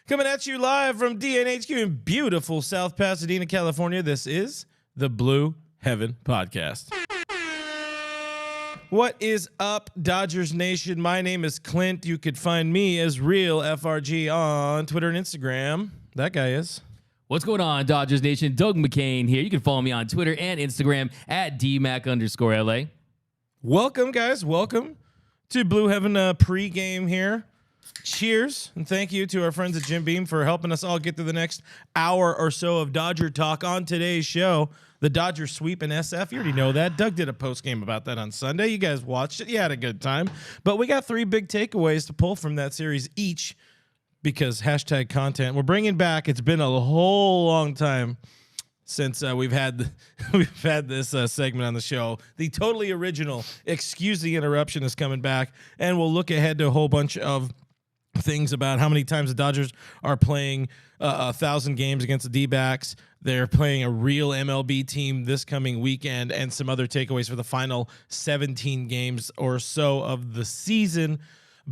Coming at you live from DNHQ in beautiful South Pasadena, California. This is the Blue Heaven Podcast. What is up, Dodgers Nation? My name is Clint. You could find me as Real FRG on Twitter and Instagram. That guy is. What's going on, Dodgers Nation? Doug McCain here. You can follow me on Twitter and Instagram at DMac_LA. Welcome, guys. Welcome to Blue Heaven pregame here. Cheers, and thank you to our friends at Jim Beam for helping us all get through the next hour or so of Dodger talk on today's show. The Dodgers sweep in SF. You already know that. Doug did a post game about that on Sunday. You guys watched it. You had a good time. But we got three big takeaways to pull from that series each because hashtag content. We're bringing back, it's been a whole long time since we've had this segment on the show. The totally original Excuse the Interruption is coming back, and we'll look ahead to a whole bunch of things about how many times the Dodgers are playing 1,000 games against the D-backs. They're playing a real MLB team this coming weekend, and some other takeaways for the final 17 games or so of the season.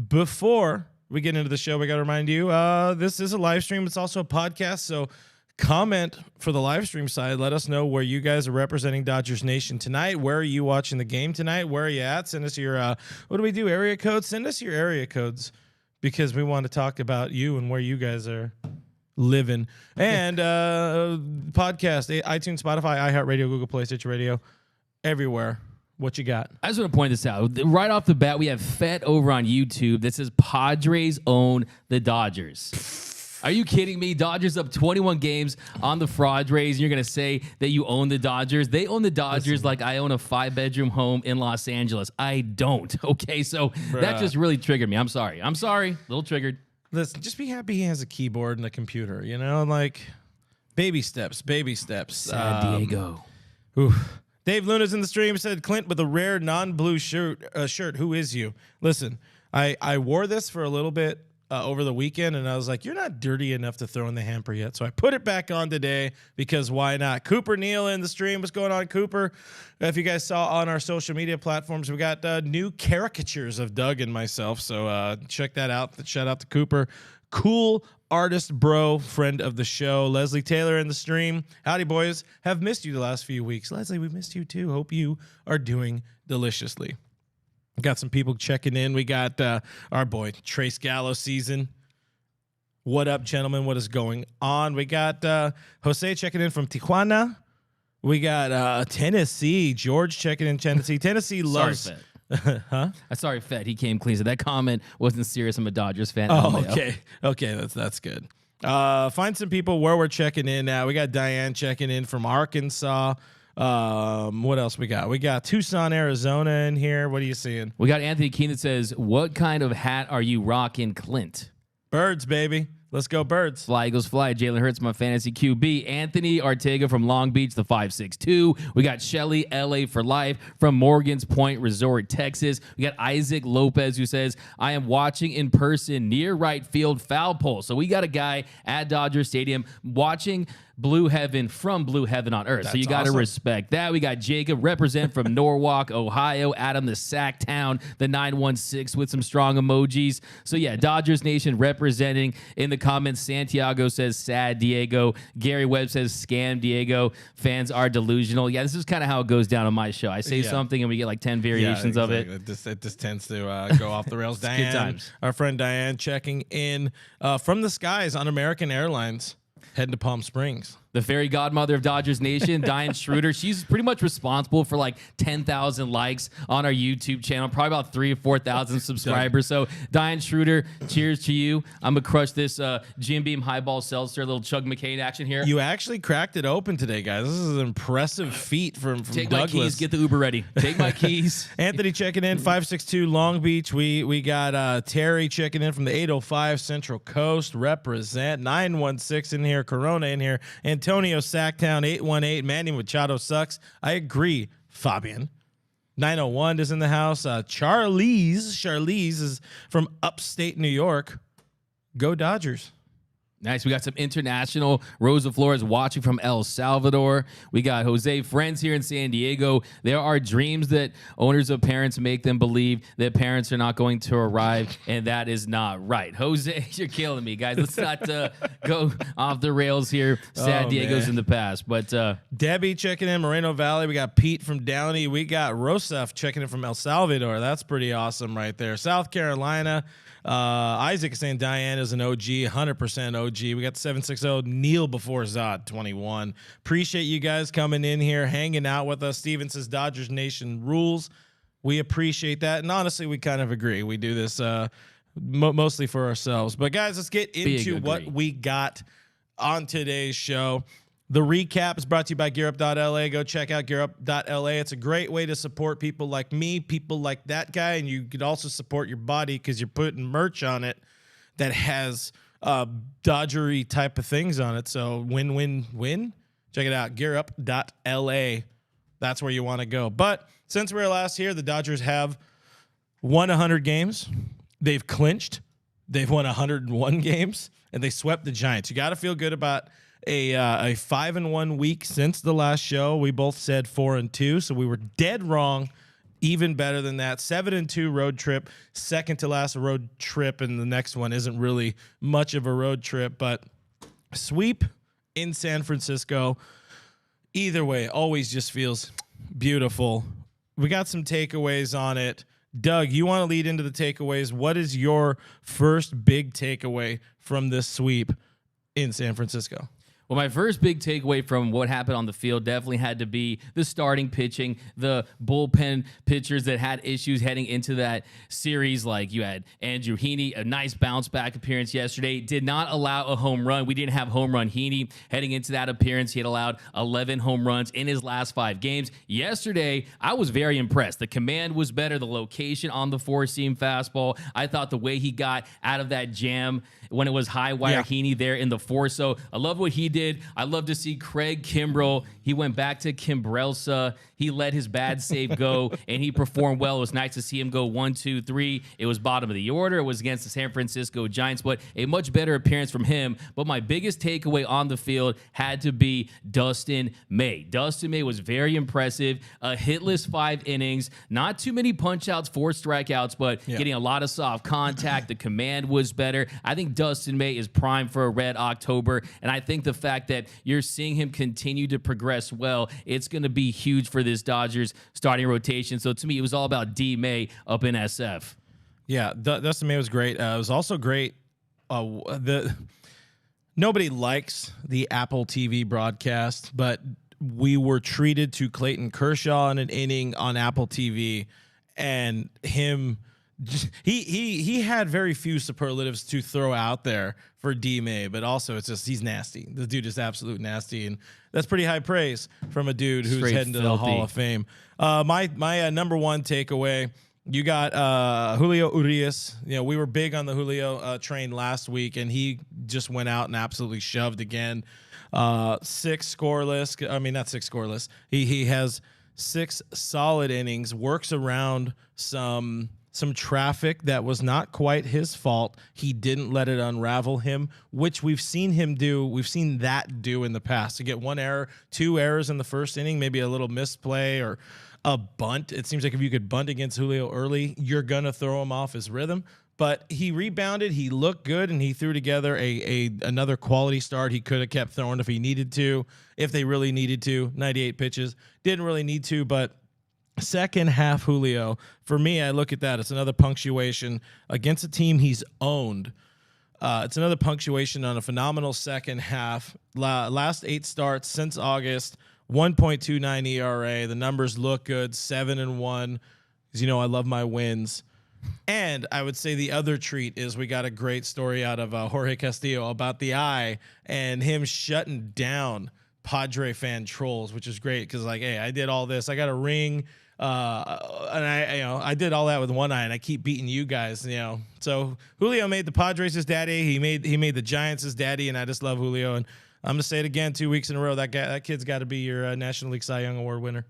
Before we get into the show, we got to remind you, this is a live stream. It's also a podcast, so comment for the live stream side. Let us know where you guys are representing Dodgers Nation tonight. Where are you watching the game tonight? Where are you at? Send us your, what do we do, area codes? Send us your area codes, because we want to talk about you and where you guys are living. And podcast, iTunes, Spotify, iHeartRadio, Google Play, Stitcher Radio, everywhere. What you got? I just want to point this out. Right off the bat, we have Fett over on YouTube that says Padres own the Dodgers. Are you kidding me? Dodgers up 21 games on the Padres, and you're going to say that you own the Dodgers? They own the Dodgers like I own a 5-bedroom home in Los Angeles. I don't, okay? So that just really triggered me. I'm sorry. A little triggered. Listen, just be happy he has a keyboard and a computer, you know? Like, baby steps. San Diego. Dave Luna's in the stream, said, Clint with a rare non-blue shirt. Who is you? Listen, I wore this for a little bit over the weekend, and I was like, you're not dirty enough to throw in the hamper yet. So I put it back on today because why not? Cooper Neal in the stream. What's going on, Cooper? If you guys saw on our social media platforms, we got new caricatures of Doug and myself. So check that out. Shout out to Cooper. Cool artist, bro, friend of the show. Leslie Taylor in the stream. Howdy, boys. Have missed you the last few weeks. Leslie, we missed you too. Hope you are doing deliciously. Got some people checking in. We got our boy Trace Gallo season. What up, gentlemen? What is going on? We got Jose checking in from Tijuana. We got Tennessee. George checking in Tennessee. Tennessee loves. Sorry, Fett. Huh? Sorry, Fett. He came clean. So that comment wasn't serious. I'm a Dodgers fan. Oh, okay. That's good. Find some people where we're checking in now. We got Diane checking in from Arkansas. What else we got? We got Tucson, Arizona in here. What are you seeing? We got Anthony Keene that says, what kind of hat are you rocking, Clint? Birds, baby. Let's go Birds. Fly Eagles Fly. Jalen Hurts, my fantasy QB. Anthony Ortega from Long Beach, the 562. We got Shelly, LA for life from Morgan's Point Resort, Texas. We got Isaac Lopez who says, I am watching in person near right field foul pole. So we got a guy at Dodger Stadium watching Blue Heaven from Blue Heaven on Earth. That's so you got to awesome. respect that. We got Jacob represent from Norwalk, Ohio. Adam the Sacktown, the 916 with some strong emojis. So yeah, Dodgers Nation representing in the comments. Santiago says sad Diego. Gary Webb says scam Diego. Fans are delusional. Yeah, this is kind of how it goes down on my show. I say something and we get like 10 variations of it. It just tends to go off the rails. Diane, good times. Our friend Diane checking in from the skies on American Airlines. Heading to Palm Springs. The fairy godmother of Dodgers Nation, Diane Schroeder. She's pretty much responsible for like 10,000 likes on our YouTube channel, probably about 3,000 or 4,000 subscribers. So Diane Schroeder, cheers to you. I'm going to crush this Jim Beam Highball Seltzer, a little Chug McCain action here. You actually cracked it open today, guys. This is an impressive feat from Take Douglas. my keys, get the Uber ready. Take my keys. Anthony checking in, 562 Long Beach. We got Terry checking in from the 805 Central Coast. Represent 916 in here, Corona in here, Antonio Sacktown 818. Manny Machado sucks. I agree, Fabian. 901 is in the house. Charlize is from upstate New York. Go Dodgers. Nice. We got some international Rosa Flores watching from El Salvador. We got Jose friends here in San Diego. There are dreams that owners of parents make them believe that parents are not going to arrive, and that is not right. Jose, you're killing me, guys. Let's not go off the rails here. San Diego's in the past. But Debbie checking in Moreno Valley. We got Pete from Downey. We got Rosef checking in from El Salvador. That's pretty awesome right there. South Carolina. Isaac is saying Diane is an OG, 100% OG. We got 760 Neil before Zod 21. Appreciate you guys coming in here, hanging out with us. Steven says Dodgers Nation rules. We appreciate that, and honestly, we kind of agree. We do this mostly for ourselves. But guys, let's get into what we got on today's show. The recap is brought to you by GearUp.la. Go check out GearUp.la. It's a great way to support people like me, people like that guy, and you could also support your body because you're putting merch on it that has Dodgery type of things on it. So win. Check it out, GearUp.la. That's where you want to go. But since we were last here, the Dodgers have won 100 games. They've clinched. They've won 101 games, and they swept the Giants. You got to feel good about a 5-1 week since the last show. We both said 4-2, so we were dead wrong. Even better than that, 7-2 road trip, second to last road trip, and the next one isn't really much of a road trip, but sweep in San Francisco. Either way, always just feels beautiful. We got some takeaways on it. Doug, you want to lead into the takeaways? What is your first big takeaway from this sweep in San Francisco? Well, my first big takeaway from what happened on the field definitely had to be the starting pitching, the bullpen pitchers that had issues heading into that series. Like you had Andrew Heaney, a nice bounce back appearance yesterday, did not allow a home run. We didn't have home run Heaney heading into that appearance. He had allowed 11 home runs in his last 5 games. Yesterday, I was very impressed. The command was better. The location on the 4-seam fastball. I thought the way he got out of that jam when it was high wire Heaney there in the 4. So I love what he did. I love to see Craig Kimbrell. He went back to Kimbrelsa. He let his bad save go, and he performed well. It was nice to see him go 1, 2, 3. It was bottom of the order. It was against the San Francisco Giants, but a much better appearance from him. But my biggest takeaway on the field had to be Dustin May. Dustin May was very impressive. A hitless 5 innings. Not too many punch-outs, 4 strikeouts, but getting a lot of soft contact. The command was better. I think Dustin May is primed for a red October, and I think the fact that you're seeing him continue to progress well, it's going to be huge for this Dodgers starting rotation. So to me, it was all about D. May up in SF. Yeah, Dustin May was great. It was also great. Nobody likes the Apple TV broadcast, but we were treated to Clayton Kershaw in an inning on Apple TV, and he had very few superlatives to throw out there for D. May, but also it's just he's nasty. The dude is absolute nasty, and that's pretty high praise from a dude who's Straight heading to filthy. the Hall of Fame. My number one takeaway, you got Julio Urias. You know, we were big on the Julio train last week, and he just went out and absolutely shoved again. 6 scoreless. I mean, not 6 scoreless. He has 6 solid innings, works around some traffic that was not quite his fault. He didn't let it unravel him, which we've seen him do. We've seen that do in the past. To get 1 error, 2 errors in the first inning, maybe a little misplay or a bunt. It seems like if you could bunt against Julio early, you're going to throw him off his rhythm. But he rebounded, he looked good, and he threw together another quality start. He could have kept throwing if he needed to, if they really needed to. 98 pitches. Didn't really need to, but second half Julio, for me, I look at that. It's another punctuation against a team he's owned. It's another punctuation on a phenomenal second half. Last 8 starts since August, 1.29 ERA. The numbers look good, 7-1. Because, you know, I love my wins. And I would say the other treat is we got a great story out of Jorge Castillo about the eye and him shutting down Padre fan trolls, which is great because, like, hey, I did all this. I got a ring. And I did all that with one eye, and I keep beating you guys, So Julio made the Padres his daddy. He made the Giants his daddy, and I just love Julio. And I'm gonna say it again, 2 weeks in a row. That kid's got to be your National League Cy Young Award winner.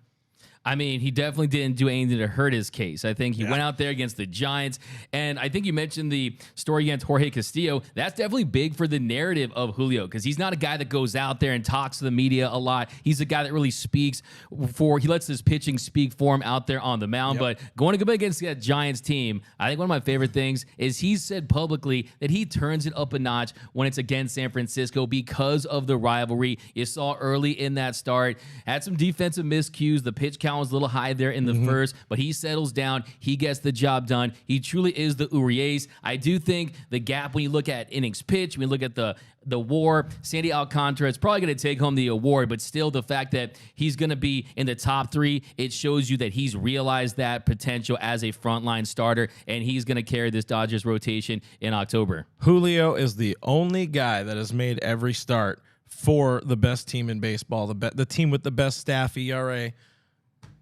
I mean, he definitely didn't do anything to hurt his case. I think he went out there against the Giants, and I think you mentioned the story against Jorge Castillo. That's definitely big for the narrative of Julio, because he's not a guy that goes out there and talks to the media a lot. He's a guy that really speaks he lets his pitching speak for him out there on the mound. But going to go against that Giants team, I think one of my favorite things is he said publicly that he turns it up a notch when it's against San Francisco because of the rivalry. You saw early in that start, had some defensive miscues. The pitch count was a little high there in the first, but he settles down. He gets the job done. He truly is the Urias. I do think the gap when you look at innings pitch, when you look at the WAR, Sandy Alcantara is probably going to take home the award, but still the fact that he's going to be in the top 3, it shows you that he's realized that potential as a frontline starter, and he's going to carry this Dodgers rotation in October. Julio is the only guy that has made every start for the best team in baseball, the team with the best staff ERA.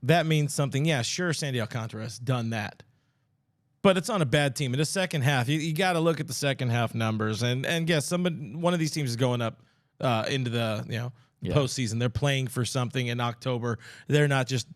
That means something. Yeah, sure, Sandy Alcantara has done that, but it's on a bad team. In the second half, you got to look at the second half numbers, and yes, one of these teams is going up into the postseason. They're playing for something in October. They're not just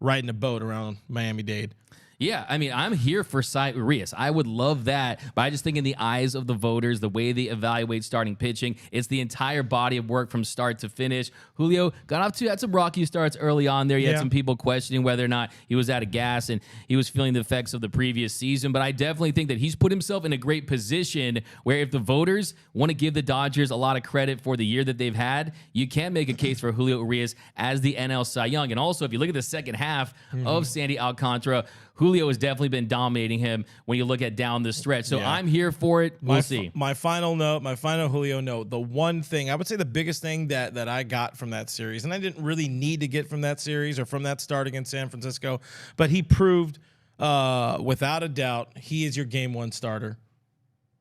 riding a boat around Miami-Dade. Yeah, I mean, I'm here for Cy Urias. I would love that, but I just think in the eyes of the voters, the way they evaluate starting pitching, it's the entire body of work from start to finish. Julio had some rocky starts early on there. You had some people questioning whether or not he was out of gas and he was feeling the effects of the previous season, but I definitely think that he's put himself in a great position where if the voters want to give the Dodgers a lot of credit for the year that they've had, you can make a case for Julio Urias as the NL Cy Young. And also, if you look at the second half of Sandy Alcantara, Julio has definitely been dominating him when you look at down the stretch. So I'm here for it. We'll see. My final Julio note, the one thing, I would say the biggest thing that I got from that series, and I didn't really need to get from that series or from that start against San Francisco, but he proved without a doubt he is your game 1 starter.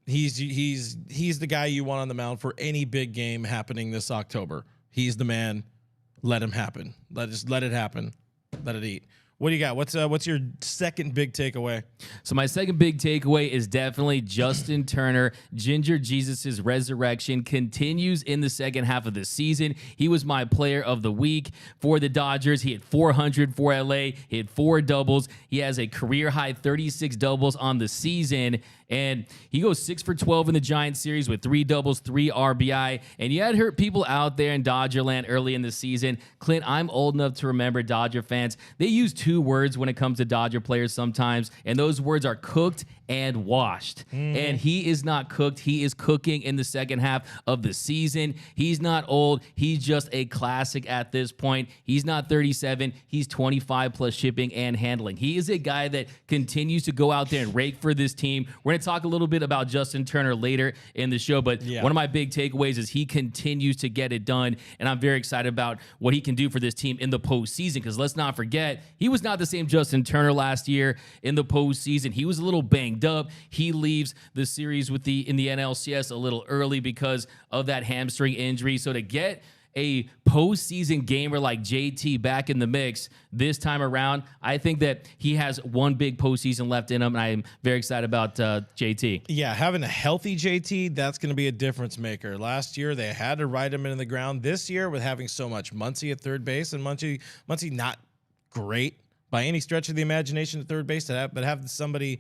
He's the guy you want on the mound for any big game happening this October. He's the man. Let him happen. Let it happen. Let it eat. What do you got? What's your second big takeaway? So my second big takeaway is definitely Justin Turner. Ginger Jesus' resurrection continues in the second half of the season. He was my player of the week for the Dodgers. He hit 400 for LA. He had 4 doubles. He has a career high 36 doubles on the season. And he goes 6 for 12 in the Giants series with 3 doubles, 3 RBI. And you had hurt people out there in Dodgerland early in the season. Clint, I'm old enough to remember Dodger fans. They use 2 words when it comes to Dodger players sometimes, and those words are cooked and washed. And he is not cooked. He is cooking in the second half of the season. He's not old. He's just a classic at this point. He's not 37. He's 25 plus shipping and handling. He is a guy that continues to go out there and rake for this team. We're going to talk a little bit about Justin Turner later in the show, but one of my big takeaways is he continues to get it done, and I'm very excited about what he can do for this team in the postseason, because let's not forget, he was not the same Justin Turner last year in the postseason. He was a little banged up. He leaves the series in the NLCS a little early because of that hamstring injury. So to get a postseason gamer like JT back in the mix this time around, I think that he has one big postseason left in him, and I'm very excited about JT. Yeah, having a healthy JT, that's going to be a difference maker. Last year, they had to ride him into the ground. This year, with having so much Muncy at third base, and Muncy not great by any stretch of the imagination at third base, but have somebody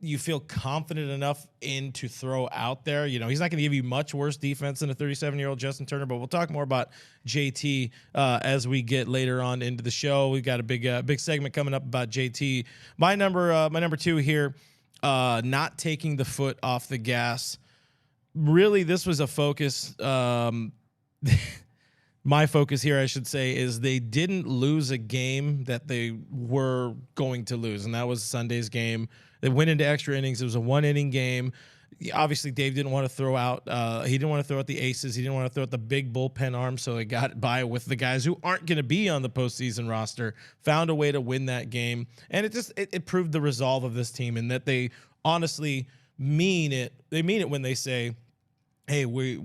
you feel confident enough in to throw out there. He's not going to give you much worse defense than a 37-year-old Justin Turner, but we'll talk more about JT as we get later on into the show. We've got a big segment coming up about JT. My number 2 here, not taking the foot off the gas. Really, this was a focus. My focus here, I should say, is they didn't lose a game that they were going to lose, and that was Sunday's game. They went into extra innings. It was a 1-inning game. Obviously, Dave didn't want to throw out. He didn't want to throw out the aces. He didn't want to throw out the big bullpen arms. So they got by with the guys who aren't going to be on the postseason roster. Found a way to win that game, and it proved the resolve of this team, and that they honestly mean it. They mean it when they say, "Hey, we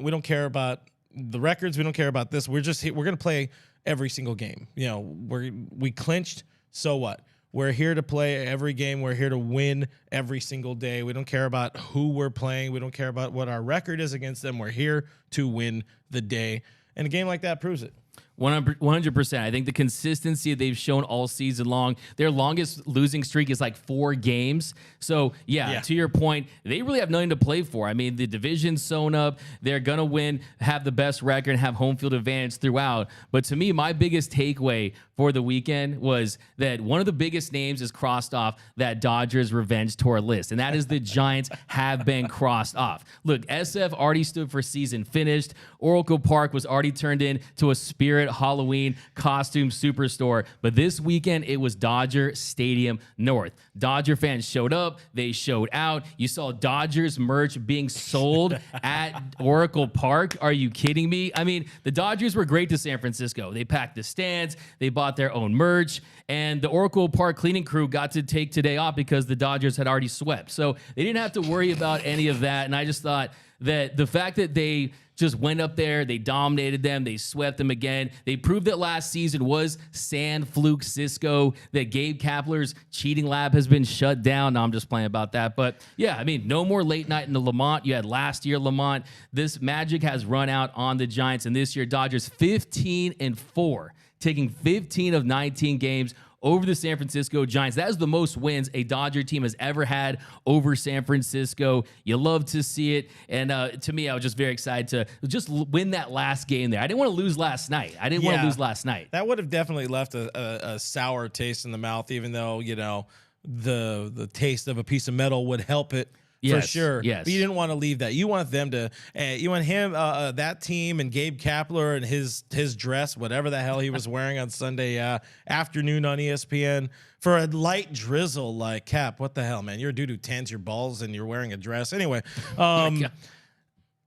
don't care about the records. We don't care about this. We're going to play every single game. We clinched. So what? We're here to play every game. We're here to win every single day. We don't care about who we're playing. We don't care about what our record is against them. We're here to win the day." And a game like that proves it. 100%. I think the consistency they've shown all season long, their longest losing streak is like 4 games. So, yeah, to your point, they really have nothing to play for. I mean, the division's sewn up. They're going to win, have the best record, and have home field advantage throughout. But to me, my biggest takeaway for the weekend was that one of the biggest names is crossed off that Dodgers revenge tour list, and that is the Giants have been crossed off. Look, SF already stood for season finished. Oracle Park was already turned into a Spirit Halloween costume superstore, but this weekend it was Dodger Stadium North. Dodger fans showed up, they showed out. You saw Dodgers merch being sold at Oracle Park. Are you kidding me? I mean, the Dodgers were great to San Francisco. They packed the stands, they bought their own merch, and the Oracle Park cleaning crew got to take today off because the Dodgers had already swept. So they didn't have to worry about any of that, and I just thought that the fact that they just went up there, they dominated them, they swept them again. They proved that last season was San Fluke Cisco, that Gabe Kapler's cheating lab has been shut down. No, I'm just playing about that. But yeah, I mean, no more late night in the Lamont. You had last year Lamont. This magic has run out on the Giants, and this year Dodgers 15-4, taking 15 of 19 games over the San Francisco Giants. That is the most wins a Dodger team has ever had over San Francisco. You love to see it. And to me, I was just very excited to just win that last game there. I didn't want to lose last night. That would have definitely left a sour taste in the mouth, even though, you know, the taste of a piece of metal would help it. For sure. Yes. But you didn't want to leave that. You want them to, you want him, that team and Gabe Kapler and his dress, whatever the hell he was wearing on Sunday afternoon on ESPN for a light drizzle. Like, Cap, what the hell, man? You're a dude who tans your balls and you're wearing a dress. Anyway,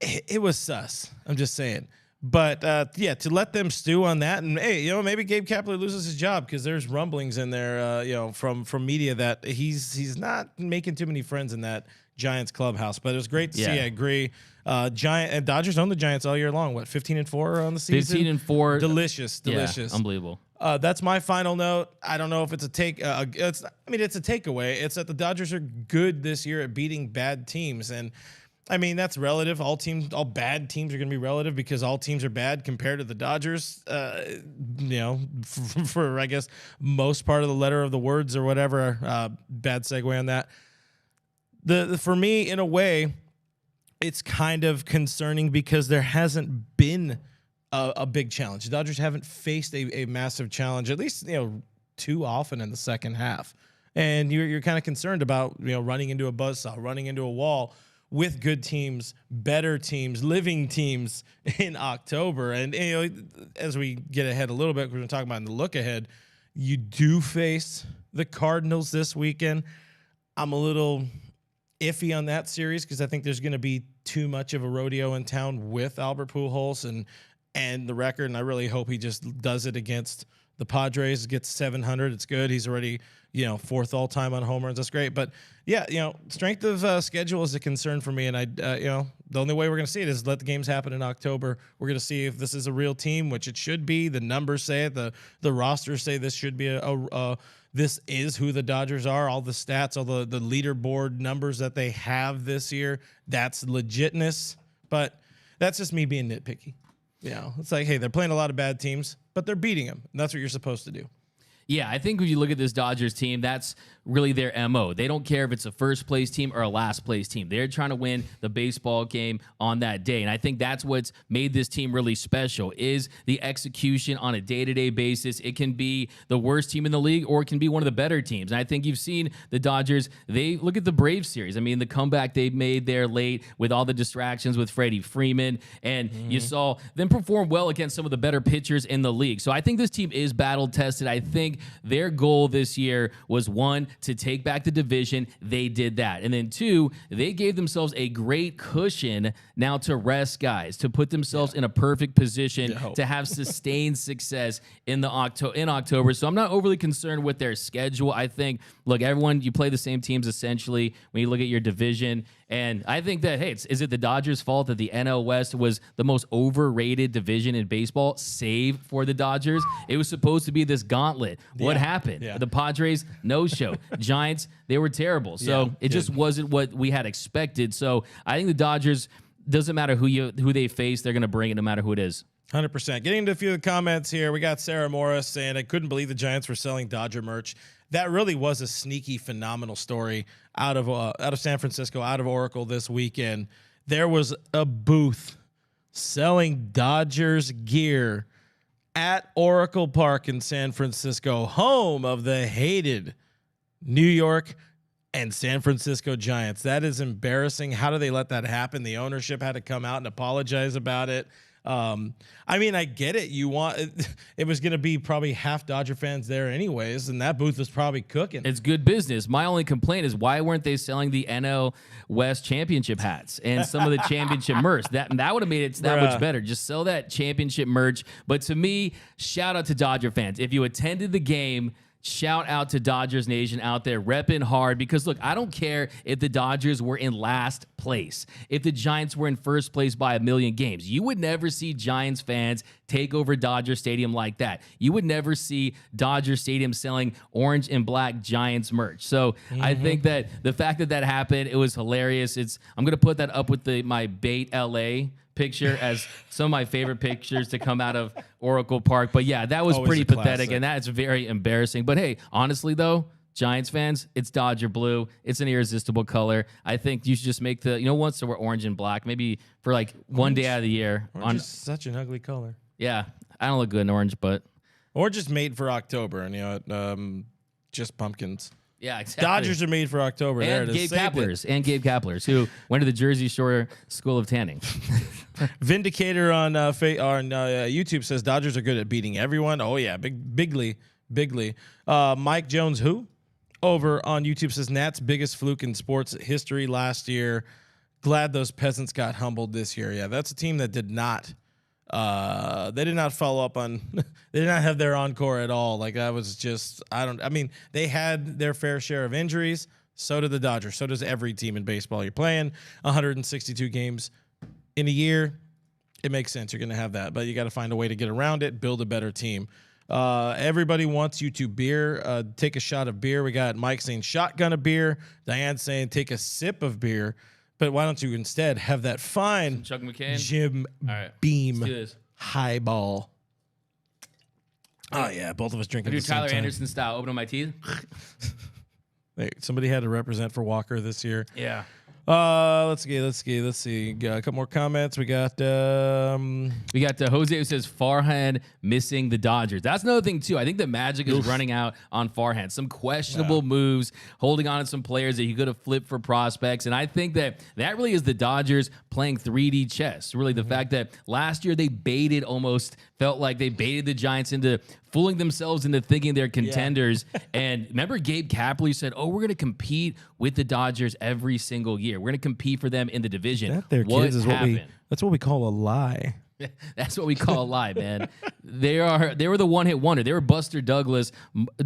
it was sus. I'm just saying. But, yeah, to let them stew on that, and, hey, you know, maybe Gabe Kapler loses his job because there's rumblings in there, you know, from media that he's not making too many friends in that Giants clubhouse. But it was great to see. I agree. Dodgers own the Giants all year long. What, 15-4 on the season? 15-4. Delicious. Yeah, unbelievable. That's my final note. I don't know if it's a it's a takeaway. It's that the Dodgers are good this year at beating bad teams, and I mean, that's relative. All bad teams are going to be relative because all teams are bad compared to the Dodgers. You know, for I guess most part of the letter of the words or whatever. Bad segue on that. For me, in a way, it's kind of concerning because there hasn't been a big challenge. The Dodgers haven't faced a massive challenge, at least, you know, too often in the second half, and you're kind of concerned about, you know, running into a buzzsaw, running into a wall with good teams, better teams, living teams in October. And, you know, as we get ahead a little bit, we're going to talk about in the look ahead, you do face the Cardinals this weekend. I'm a little iffy on that series because I think there's going to be too much of a rodeo in town with Albert Pujols and the record, and I really hope he just does it against the Padres, gets 700. It's good. He's already, you know, 4th all-time on home runs. That's great. But, yeah, you know, strength of schedule is a concern for me, and you know, the only way we're going to see it is let the games happen in October. We're going to see if this is a real team, which it should be. The numbers say it. The rosters say this should be this is who the Dodgers are. All the stats, all the leaderboard numbers that they have this year, that's legitness. But that's just me being nitpicky. You know, it's like, hey, they're playing a lot of bad teams, but they're beating them. And that's what you're supposed to do. Yeah, I think when you look at this Dodgers team, that's really their MO. They don't care if it's a first-place team or a last-place team. They're trying to win the baseball game on that day. And I think that's what's made this team really special is the execution on a day-to-day basis. It can be the worst team in the league or it can be one of the better teams. And I think you've seen the Dodgers, they look at the Braves series. I mean, the comeback they made there late with all the distractions with Freddie Freeman. And you saw them perform well against some of the better pitchers in the league. So I think this team is battle-tested. I think their goal this year was, 1, to take back the division. They did that. And then 2, they gave themselves a great cushion now to rest guys, to put themselves in a perfect position to have sustained success in October. So I'm not overly concerned with their schedule. I think, look, everyone, you play the same teams essentially when you look at your division. And I think that, hey, is it the Dodgers' fault that the NL West was the most overrated division in baseball, save for the Dodgers? It was supposed to be this gauntlet. What happened? The Padres, no show. Giants, they were terrible. So it just wasn't what we had expected. So I think the Dodgers, doesn't matter who they face, they're going to bring it no matter who it is. 100%. Getting into a few of the comments here, we got Sarah Morris saying, I couldn't believe the Giants were selling Dodger merch. That really was a sneaky, phenomenal story out of San Francisco, out of Oracle this weekend. There was a booth selling Dodgers gear at Oracle Park in San Francisco, home of the hated New York and San Francisco Giants. That is embarrassing. How do they let that happen? The ownership had to come out and apologize about it. I mean, I get it. It was going to be probably half Dodger fans there anyways, and that booth was probably cooking. It's good business. My only complaint is why weren't they selling the NL West championship hats and some of the championship merch? That would have made it that much better. Just sell that championship merch. But to me, shout out to Dodger fans. If you attended the game, shout out to Dodgers Nation out there repping hard, because look, I don't care if the Dodgers were in last place, if the Giants were in first place by 1,000,000 games. You would never see Giants fans take over Dodger Stadium like that. You would never see Dodger Stadium selling orange and black Giants merch. So I think that the fact that that happened, it was hilarious. I'm going to put that up with my bait LA picture as some of my favorite pictures to come out of Oracle Park. But yeah, that was Always pretty a pathetic, classic. and that's very embarrassing. But hey, honestly though, Giants fans, it's Dodger blue. It's an irresistible color. I think you should just make once we're orange and black, maybe for like one day out of the year. Orange is such an ugly color. Yeah, I don't look good in orange, but Or just made for October, and just pumpkins. yeah, exactly. Dodgers are made for October. There and it is. Gabe Kaplers, who went to the Jersey Shore School of Tanning. Vindicator on YouTube says Dodgers are good at beating everyone. Oh yeah, bigly. Mike Jones, who over on YouTube says Nats biggest fluke in sports history last year. Glad those peasants got humbled this year. Yeah, that's a team that did not. They did not follow up on. They did not have their encore at all. Like that was just. I mean, they had their fair share of injuries. So did the Dodgers. So does every team in baseball. You're playing 162 games in a year. It makes sense. You're going to have that, but you got to find a way to get around it. Build a better team. Everybody wants you to take a shot of beer. We got Mike saying shotgun a beer. Diane saying take a sip of beer. But why don't you instead have that fine Chuck McCain? Jim All right, Beam let's do this. highball? Oh yeah, both of us drinking I do at the same Tyler time. Anderson style, opening my teeth. Hey, somebody had to represent for Walker this year. Yeah. Let's see. Got a couple more comments. We got We got Jose who says Farhan missing the Dodgers. That's another thing too. I think the magic is running out on Farhan. Some questionable moves, holding on to some players that he could have flipped for prospects. And I think that really is the Dodgers playing 3D chess. Really, the fact that last year they felt like they baited the Giants into fooling themselves into thinking they're contenders. And remember Gabe Kapler said, we're going to compete with the Dodgers every single year. We're going to compete for them in the division. that there, What kids, is happened? that's what we call a lie. That's what we call a lie, man. They were the one-hit wonder. They were Buster Douglas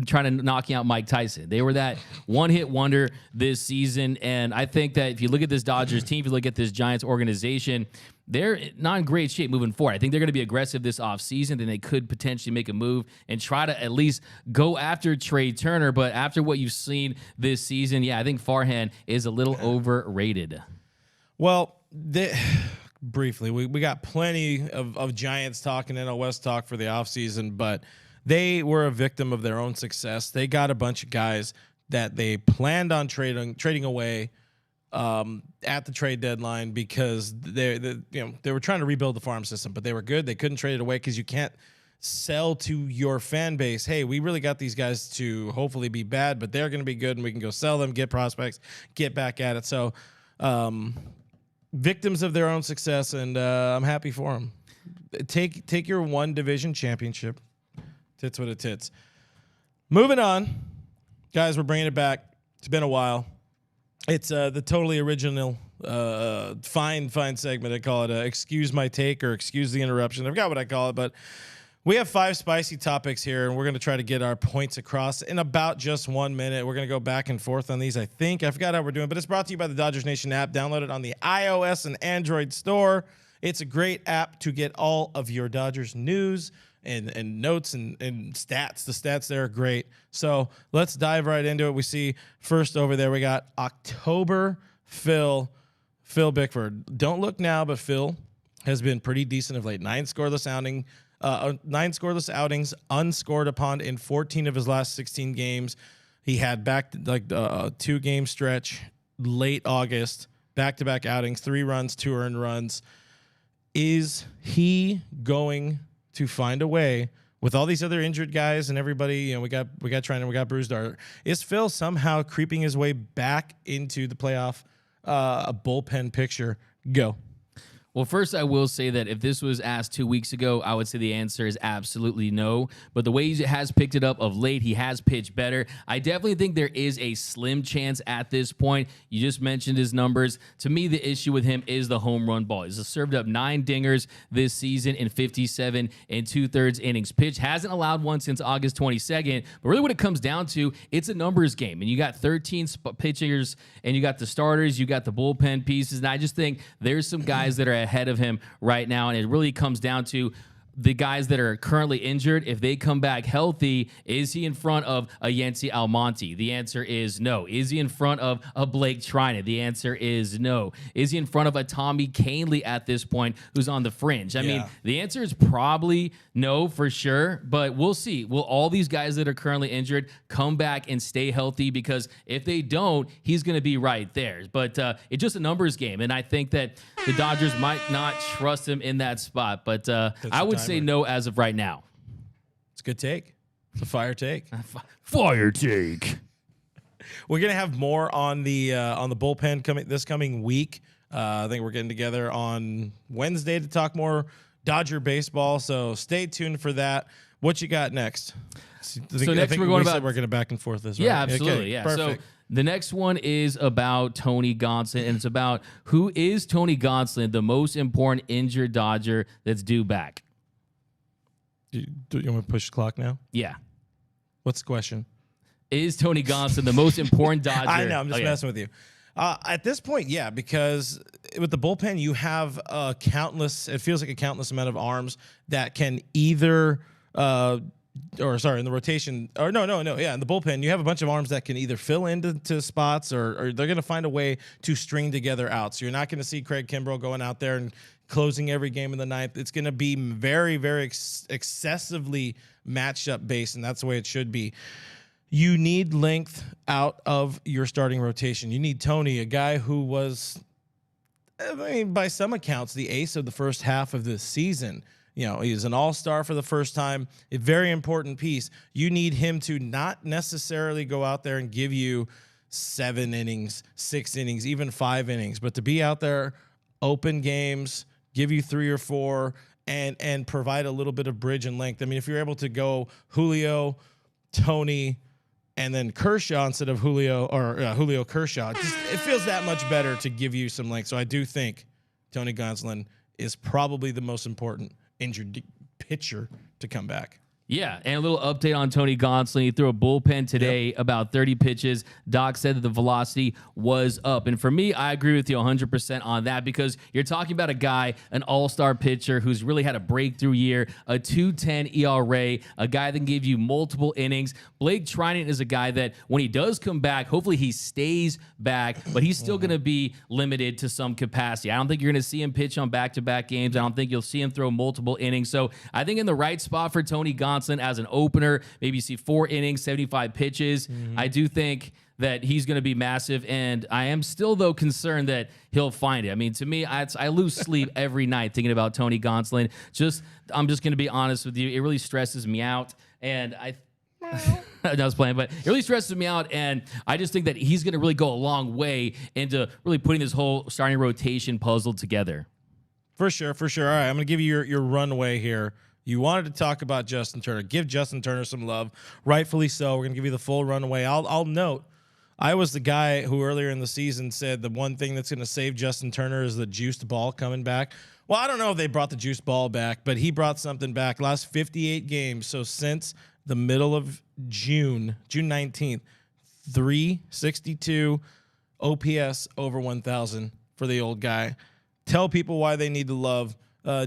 trying to knock out Mike Tyson. They were that one-hit wonder this season. And I think that if you look at this Dodgers team, if you look at this Giants organization, they're not in great shape moving forward. I think they're going to be aggressive this offseason, then they could potentially make a move and try to at least go after Trey Turner. But after what you've seen this season, yeah, I think Farhan is a little overrated. Well, briefly, we got plenty of Giants talk and NL West talk for the offseason, but they were a victim of their own success. They got a bunch of guys that they planned on trading away at the trade deadline because they were trying to rebuild the farm system, but they were good. They couldn't trade it away because you can't sell to your fan base, hey, we really got these guys to hopefully be bad, but they're going to be good, and we can go sell them, get prospects, get back at it. So victims of their own success, and I'm happy for them. Take your one division championship. Tits what it tits. Moving on, guys, we're bringing it back. It's been a while. It's the totally original, fine segment. I call it Excuse My Take or Excuse the Interruption. I forgot what I call it, but we have 5 spicy topics here, and we're going to try to get our points across in about just 1 minute. We're going to go back and forth on these, I think. I forgot how we're doing, but it's brought to you by the Dodgers Nation app. Download it on the iOS and Android store. It's a great app to get all of your Dodgers news and notes and stats. The stats there are great. So let's dive right into it. We see first over there, we got October Phil Bickford. Don't look now, but Phil has been pretty decent of late. 9 scoreless outings, unscored upon in 14 of his last 16 games. He had back like a 2-game stretch late August, back-to-back outings, 3 runs, 2 earned runs. Is he going to find a way with all these other injured guys and everybody? You know, we got Treinen, we got Bruce Dart. Is Phil somehow creeping his way back into the playoff a bullpen picture? Go. Well, first, I will say that if this was asked 2 weeks ago, I would say the answer is absolutely no. But the way he has picked it up of late, he has pitched better. I definitely think there is a slim chance at this point. You just mentioned his numbers. To me, the issue with him is the home run ball. He's served up 9 dingers this season in 57 and 2/3 innings pitched. Hasn't allowed one since August 22nd. But really what it comes down to, it's a numbers game. And you got 13 pitchers, and you got the starters, you got the bullpen pieces. And I just think there's some guys that are ahead of him right now, and it really comes down to the guys that are currently injured. If they come back healthy, is he in front of a Yency Almonte? The answer is no. Is he in front of a Blake Treinen? The answer is no. Is he in front of a Tommy Kahnle at this point who's on the fringe? I mean, the answer is probably no for sure, but we'll see. Will all these guys that are currently injured come back and stay healthy? Because if they don't, he's going to be right there. But it's just a numbers game, and I think that the Dodgers might not trust him in that spot. But I would say no as of right now. It's a good take. It's a fire take. Fire take. We're gonna have more on the bullpen coming week. I think we're getting together on Wednesday to talk more Dodger baseball. So stay tuned for that. What you got next? So next we're going back and forth this. Right? Yeah, absolutely. Okay, yeah. Perfect. So the next one is about Tony Gonsolin, and it's about who is Tony Gonsolin, the most important injured Dodger that's due back. Do you want to push the clock now? Yeah. What's the question? Is Tony Gonsolin the most important Dodger? I know. I'm just messing with you. At this point, yeah, because with the bullpen, you have it feels like a countless amount of arms that can either, in the rotation, in the bullpen, you have a bunch of arms that can either fill into spots or they're going to find a way to string together outs. So you're not going to see Craig Kimbrell going out there and closing every game in the ninth. It's going to be very, very excessively matched up based, and that's the way it should be. You need length out of your starting rotation. You need Tony, a guy who was, by some accounts, the ace of the first half of this season. You know, he's an all-star for the first time, a very important piece. You need him to not necessarily go out there and give you 7 innings, 6 innings, even 5 innings, but to be out there, open games, give you 3 or 4, and provide a little bit of bridge and length. I mean, if you're able to go Julio, Tony, and then Kershaw instead of Julio Kershaw, it feels that much better to give you some length. So I do think Tony Gonsolin is probably the most important injured pitcher to come back. Yeah, and a little update on Tony Gonsolin. He threw a bullpen today, about 30 pitches. Doc said that the velocity was up. And for me, I agree with you 100% on that, because you're talking about a guy, an all-star pitcher who's really had a breakthrough year, a 2.10 ERA, a guy that can give you multiple innings. Blake Treinen is a guy that when he does come back, hopefully he stays back, but he's still going to be limited to some capacity. I don't think you're going to see him pitch on back-to-back games. I don't think you'll see him throw multiple innings. So I think in the right spot for Tony Gonsolin as an opener, maybe you see 4 innings, 75 pitches. I do think that he's going to be massive, and I am still, though, concerned that he'll find it. I mean, to me, I lose sleep every night thinking about Tony Gonsolin. I'm just going to be honest with you. It really stresses me out, and I was playing, but it really stresses me out, and I just think that he's going to really go a long way into really putting this whole starting rotation puzzle together. For sure. All right, I'm going to give you your runway here. You wanted to talk about Justin Turner. Give Justin Turner some love. Rightfully so. We're going to give you the full runaway. I'll note, I was the guy who earlier in the season said the one thing that's going to save Justin Turner is the juiced ball coming back. Well, I don't know if they brought the juiced ball back, but he brought something back. Last 58 games, so since the middle of June 19th, 362 OPS over 1,000 for the old guy. Tell people why they need to love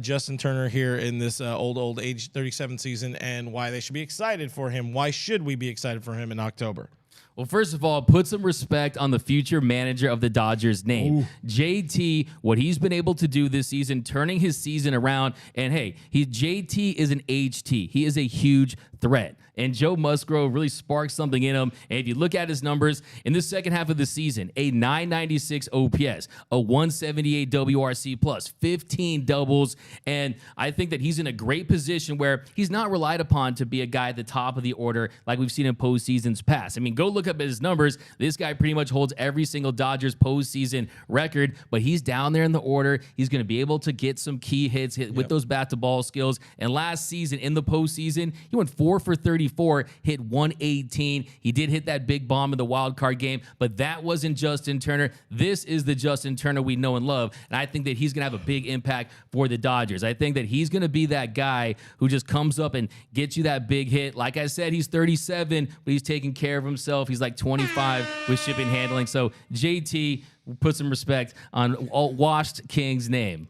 Justin Turner here in this old age 37 season, and why they should be excited for him. Why should we be excited for him in October? Well, first of all, put some respect on the future manager of the Dodgers name. Ooh. JT, what he's been able to do this season, turning his season around. And hey, JT is an HT. He is a huge threat. And Joe Musgrove really sparked something in him. And if you look at his numbers in the second half of the season, a 996 OPS, a 178 WRC plus, 15 doubles. And I think that he's in a great position where he's not relied upon to be a guy at the top of the order like we've seen in postseasons past. I mean, go look up at his numbers. This guy pretty much holds every single Dodgers postseason record, but he's down there in the order. He's going to be able to get some key hits with those bat-to-ball skills. And last season in the postseason, he went 4 for 34, hit 118. He did hit that big bomb in the wild card game, but that wasn't Justin Turner. This is the Justin Turner we know and love, and I think that he's going to have a big impact for the Dodgers. I think that he's going to be that guy who just comes up and gets you that big hit. Like I said, he's 37, but he's taking care of himself. He's like 25 with shipping handling. So JT, put some respect on Washed King's name.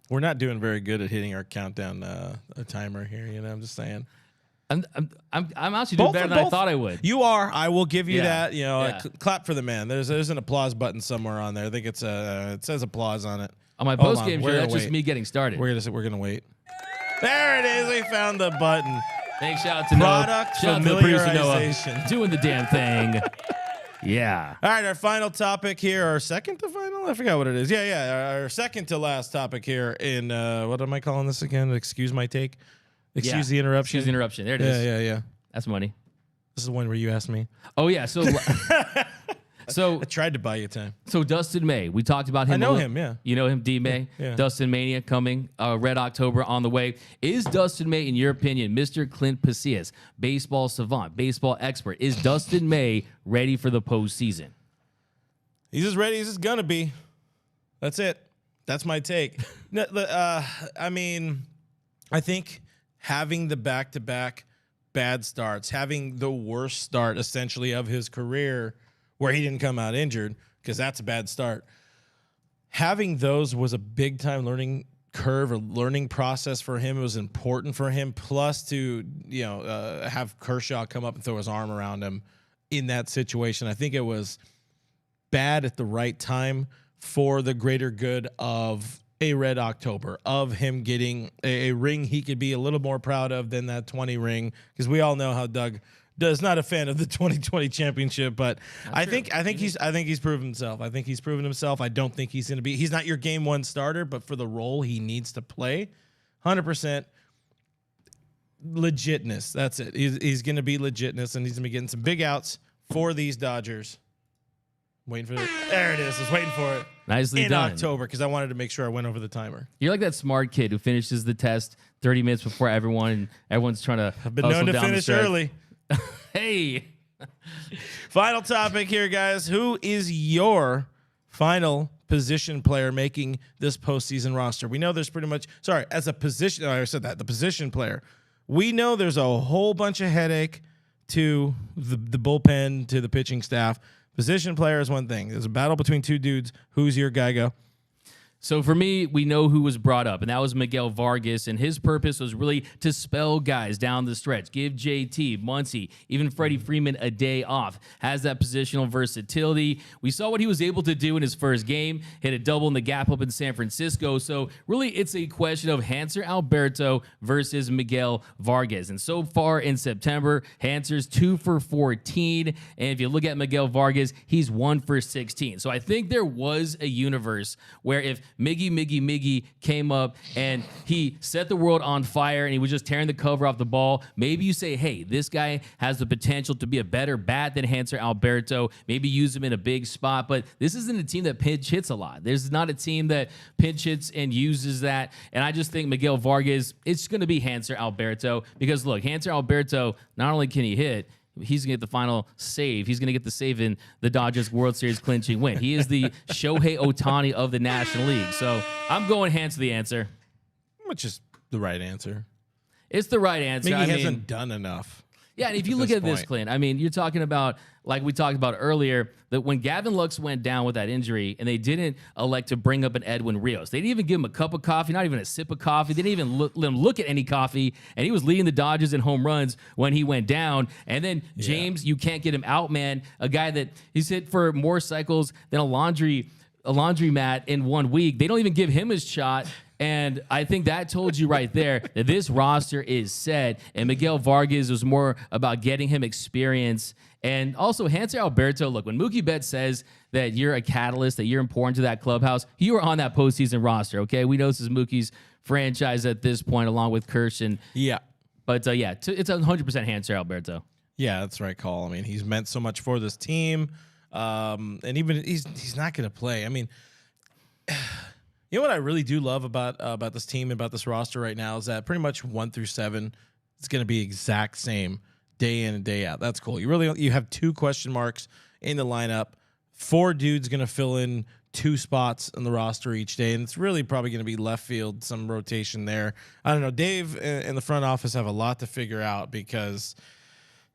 We're not doing very good at hitting our countdown timer here. I'm just saying. I'm actually doing better than I thought I would. You are. I will give you that. Clap for the man. There's an applause button somewhere on there. I think it says applause on it. On my post game show, that's just me getting started. We're gonna wait. There it is. We found the button. Thanks. Shout out to Noah. Shout out to the producer Noah. Doing the damn thing. Yeah. All right. Our final topic here. Our second to final. I forgot what it is. Yeah. Our second to last topic here in what am I calling this again? Excuse my take. Excuse the interruption. Excuse the interruption. There it is. Yeah. That's money. This is the one where you asked me. Oh, yeah. So I tried to buy you time. So Dustin May, we talked about him. I know him, yeah. You know him, D May. Yeah. Dustin Mania coming, Red October on the way. Is Dustin May, in your opinion, Mr. Clint Pasillas, baseball savant, baseball expert, is Dustin May ready for the postseason? He's as ready as he's gonna be. That's it. That's my take. I mean, I think having the back-to-back bad starts, having the worst start essentially of his career where he didn't come out injured, because that's a bad start. Having those was a big-time learning curve, a learning process for him. It was important for him, plus to have Kershaw come up and throw his arm around him in that situation. I think it was bad at the right time for the greater good of a Red October, of him getting a ring he could be a little more proud of than that 20 ring, because we all know how Doug does not a fan of the 2020 championship, but I think he's proven himself. I think he's proven himself. I don't think he's going to be. He's not your game one starter, but for the role he needs to play, 100% legitness. That's it. He's going to be legitness, and he's going to be getting some big outs for these Dodgers. Waiting for it. There it is. I was waiting for it. Nicely done. In October, because I wanted to make sure I went over the timer. You're like that smart kid who finishes the test 30 minutes before everyone, and everyone's trying to. I've been known to finish early. Hey. Final topic here, guys. Who is your final position player making this postseason roster? We know there's pretty much, as a position, I said that, the position player. We know there's a whole bunch of headache to the bullpen, to the pitching staff. Position player is one thing. There's a battle between two dudes. Who's your guy go? So for me, we know who was brought up, and that was Miguel Vargas, and his purpose was really to spell guys down the stretch, give JT, Muncy, even Freddie Freeman a day off, has that positional versatility. We saw what he was able to do in his first game, hit a double in the gap up in San Francisco. So really, it's a question of Hanser Alberto versus Miguel Vargas. And so far in September, Hanser's 2 for 14, and if you look at Miguel Vargas, he's 1 for 16. So I think there was a universe where if Miggy came up and he set the world on fire and he was just tearing the cover off the ball, maybe you say, hey, this guy has the potential to be a better bat than Hanser Alberto. Maybe use him in a big spot, but this isn't a team that pinch hits a lot. There's not a team that pinch hits and uses that, and I just think Miguel Vargas, it's going to be Hanser Alberto, because look, Hanser Alberto, not only can he hit, he's going to get the final save. He's going to get the save in the Dodgers World Series clinching win. He is the Shohei Ohtani of the National League. So I'm going Hanser the answer. Which is the right answer. It's the right answer. Maybe he hasn't done enough. Yeah, and if you look at this, Clint, I mean, you're talking about, like we talked about earlier, that when Gavin Lux went down with that injury and they didn't elect to bring up an Edwin Rios, they didn't even give him a cup of coffee, not even a sip of coffee. They didn't even let him look at any coffee, and he was leading the Dodgers in home runs when he went down. And then James, you can't get him out, man. A guy that he's hit for more cycles than a laundromat in 1 week. They don't even give him his shot. And I think that told you right there that this roster is set. And Miguel Vargas was more about getting him experience. And also, Hanser Alberto, look, when Mookie Betts says that you're a catalyst, that you're important to that clubhouse, you are on that postseason roster, okay? We know this is Mookie's franchise at this point, along with Kirsch. Yeah. But, it's 100% Hanser Alberto. Yeah, that's the right call. I mean, he's meant so much for this team. And even he's not going to play. I mean, you know what I really do love about this team and about this roster right now is that pretty much 1 through 7, it's going to be exact same day in and day out. That's cool. You have 2 question marks in the lineup. 4 dudes going to fill in 2 spots in the roster each day, and it's really probably going to be left field, some rotation there. I don't know. Dave and the front office have a lot to figure out because,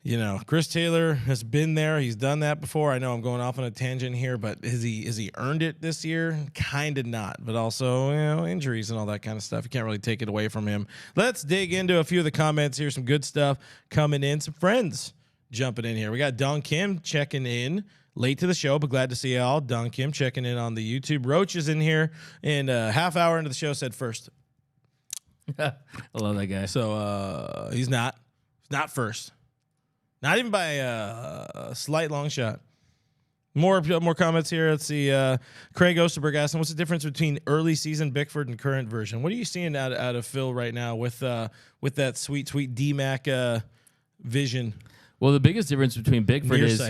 you know, Chris Taylor has been there. He's done that before. I know I'm going off on a tangent here, but has he earned it this year? Kind of not. But also, you know, injuries and all that kind of stuff. You can't really take it away from him. Let's dig into a few of the comments here. Some good stuff coming in. Some friends jumping in here. We got Don Kim checking in. Late to the show, but glad to see y'all. Don Kim checking in on the YouTube. Roach is in here, and a half hour into the show said first. I love that guy. So he's not first. Not even by a slight long shot. More comments here. Let's see. Craig Osterberg asking, what's the difference between early season Bickford and current version? What are you seeing out of Phil right now with that sweet DMAC vision? Well, the biggest difference between Bickford is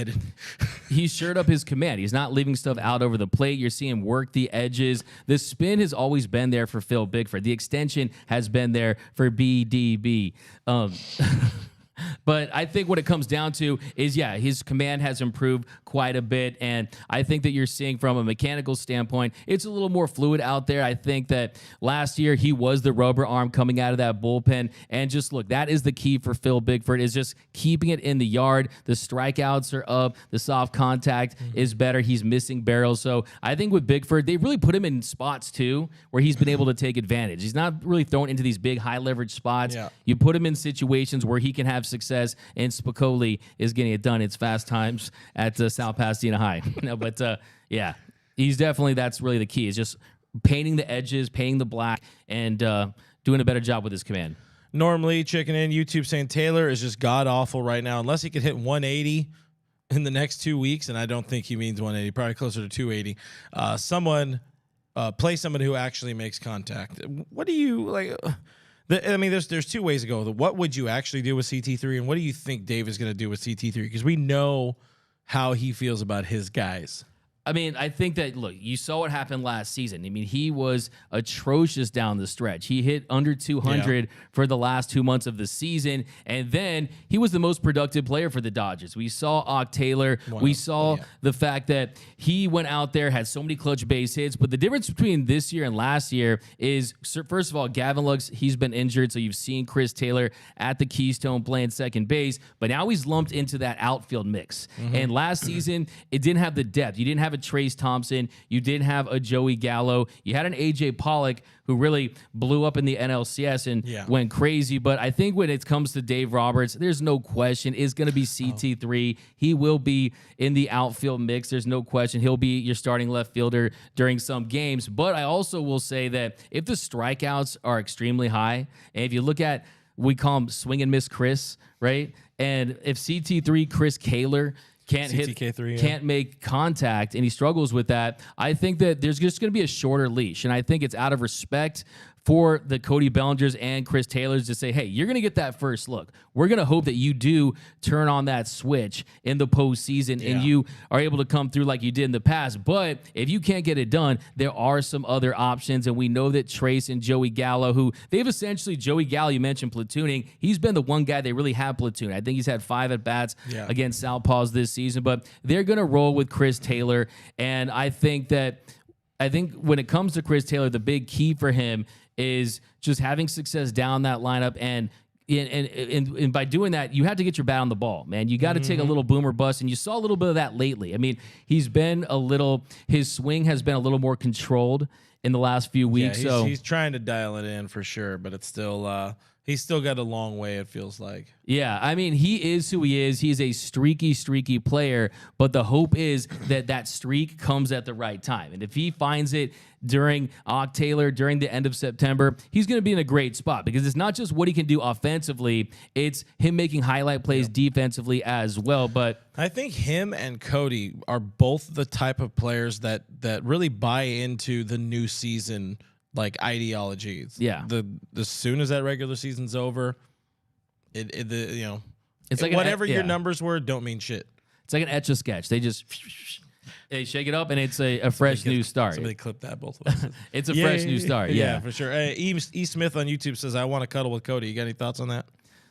he's shored up his command. He's not leaving stuff out over the plate. You're seeing him work the edges. The spin has always been there for Phil Bickford. The extension has been there for BDB. But I think what it comes down to is, his command has improved quite a bit. And I think that you're seeing from a mechanical standpoint, it's a little more fluid out there. I think that last year he was the rubber arm coming out of that bullpen. And just look, that is the key for Phil Bickford, is just keeping it in the yard. The strikeouts are up. The soft contact is better. He's missing barrels. So I think with Bickford, they really put him in spots too where he's been able to take advantage. He's not really thrown into these big high leverage spots. Yeah. You put him in situations where he can have success, and Spicoli is getting it done. It's fast times at South Pasadena High. He's definitely, that's really the key, is just painting the edges, painting the black, and doing a better job with his command. Normally, checking in, YouTube saying Taylor is just god-awful right now. Unless he could hit 180 in the next 2 weeks, and I don't think he means 180, probably closer to 280. Play someone who actually makes contact. What do you, like... I mean, there's 2 ways to go. What would you actually do with CT3, and what do you think Dave is going to do with CT3? Because we know how he feels about his guys. I mean, I think that, look, you saw what happened last season. I mean, he was atrocious down the stretch. He hit under 200 for the last 2 months of the season, and then he was the most productive player for the Dodgers. We saw Ock Taylor. We saw the fact that he went out there, had so many clutch base hits, but the difference between this year and last year is, first of all, Gavin Lux, he's been injured, so you've seen Chris Taylor at the Keystone playing second base, but now he's lumped into that outfield mix. And last season, it didn't have the depth. You didn't have a Trace Thompson. You didn't have a Joey Gallo. You had an AJ Pollock who really blew up in the NLCS and went crazy. But I think when it comes to Dave Roberts, there's no question it's going to be CT3. He will be in the outfield mix. There's no question. He'll be your starting left fielder during some games. But I also will say that if the strikeouts are extremely high, and if you look at, we call him swing and miss Chris, right? And if CT3 Chris Kaler can't make contact, and he struggles with that, I think that there's just going to be a shorter leash. And I think it's out of respect for the Cody Bellingers and Chris Taylors to say, hey, you're going to get that first look. We're going to hope that you do turn on that switch in the postseason and you are able to come through like you did in the past. But if you can't get it done, there are some other options. And we know that Trace and Joey Gallo, who they've essentially, Joey Gallo, you mentioned platooning. He's been the one guy they really have platooned. I think he's had 5 at-bats against Southpaws this season. But they're going to roll with Chris Taylor. And I think when it comes to Chris Taylor, the big key for him is just having success down that lineup, and and by doing that, you have to get your bat on the ball, man. You got to take a little boomer bust, and you saw a little bit of that lately. I mean, his swing has been a little more controlled in the last few weeks. Yeah, he's trying to dial it in for sure, but it's still he's still got a long way, it feels like. Yeah, I mean, he is who he is. He's a streaky player, but the hope is that streak comes at the right time. And if he finds it during October, during the end of September, he's going to be in a great spot because it's not just what he can do offensively, it's him making highlight plays defensively as well. But I think him and Cody are both the type of players that really buy into the new season like ideologies. Yeah. As soon as that regular season's over, it's like whatever your numbers were don't mean shit. It's like an Etch-a-Sketch. They just they shake it up and it's a fresh new start. Somebody clip that both ways. It's a fresh new start. Yeah, for sure. E. Smith on YouTube says, "I want to cuddle with Cody." You got any thoughts on that?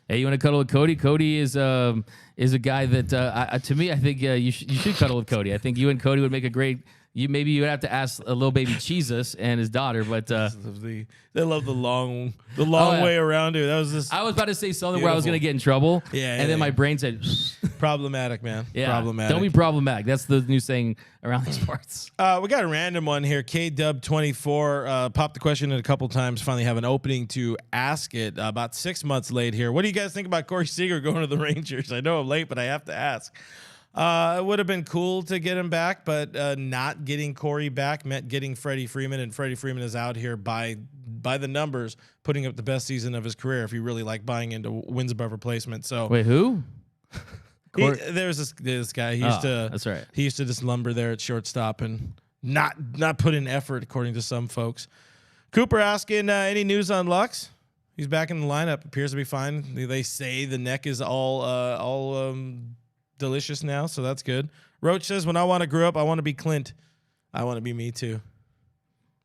Hey, you want to cuddle with Cody? Cody is a guy that to me, I think you should cuddle with Cody. I think you and Cody would make a great. Maybe you would have to ask a little baby Jesus and his daughter, but they love the long way around it. That was just. I was about to say something where I was going to get in trouble, and then my brain said, "Problematic, man. Yeah, problematic. Don't be problematic." That's the new saying around these parts. We got a random one here. KDub24 popped the question in a couple times. Finally, have an opening to ask it. About 6 months late here. What do you guys think about Corey Seager going to the Rangers? I know I'm late, but I have to ask. It would have been cool to get him back, but not getting Corey back meant getting Freddie Freeman, and Freddie Freeman is out here by the numbers, putting up the best season of his career if you really like buying into wins above replacement. So wait, who? There's this guy. That's right. He used to just lumber there at shortstop and not put in effort, according to some folks. Cooper asking any news on Lux? He's back in the lineup. Appears to be fine. They say the neck is all delicious now, so that's good. Roach says, when I want to grow up, I want to be Clint. I want to be me too.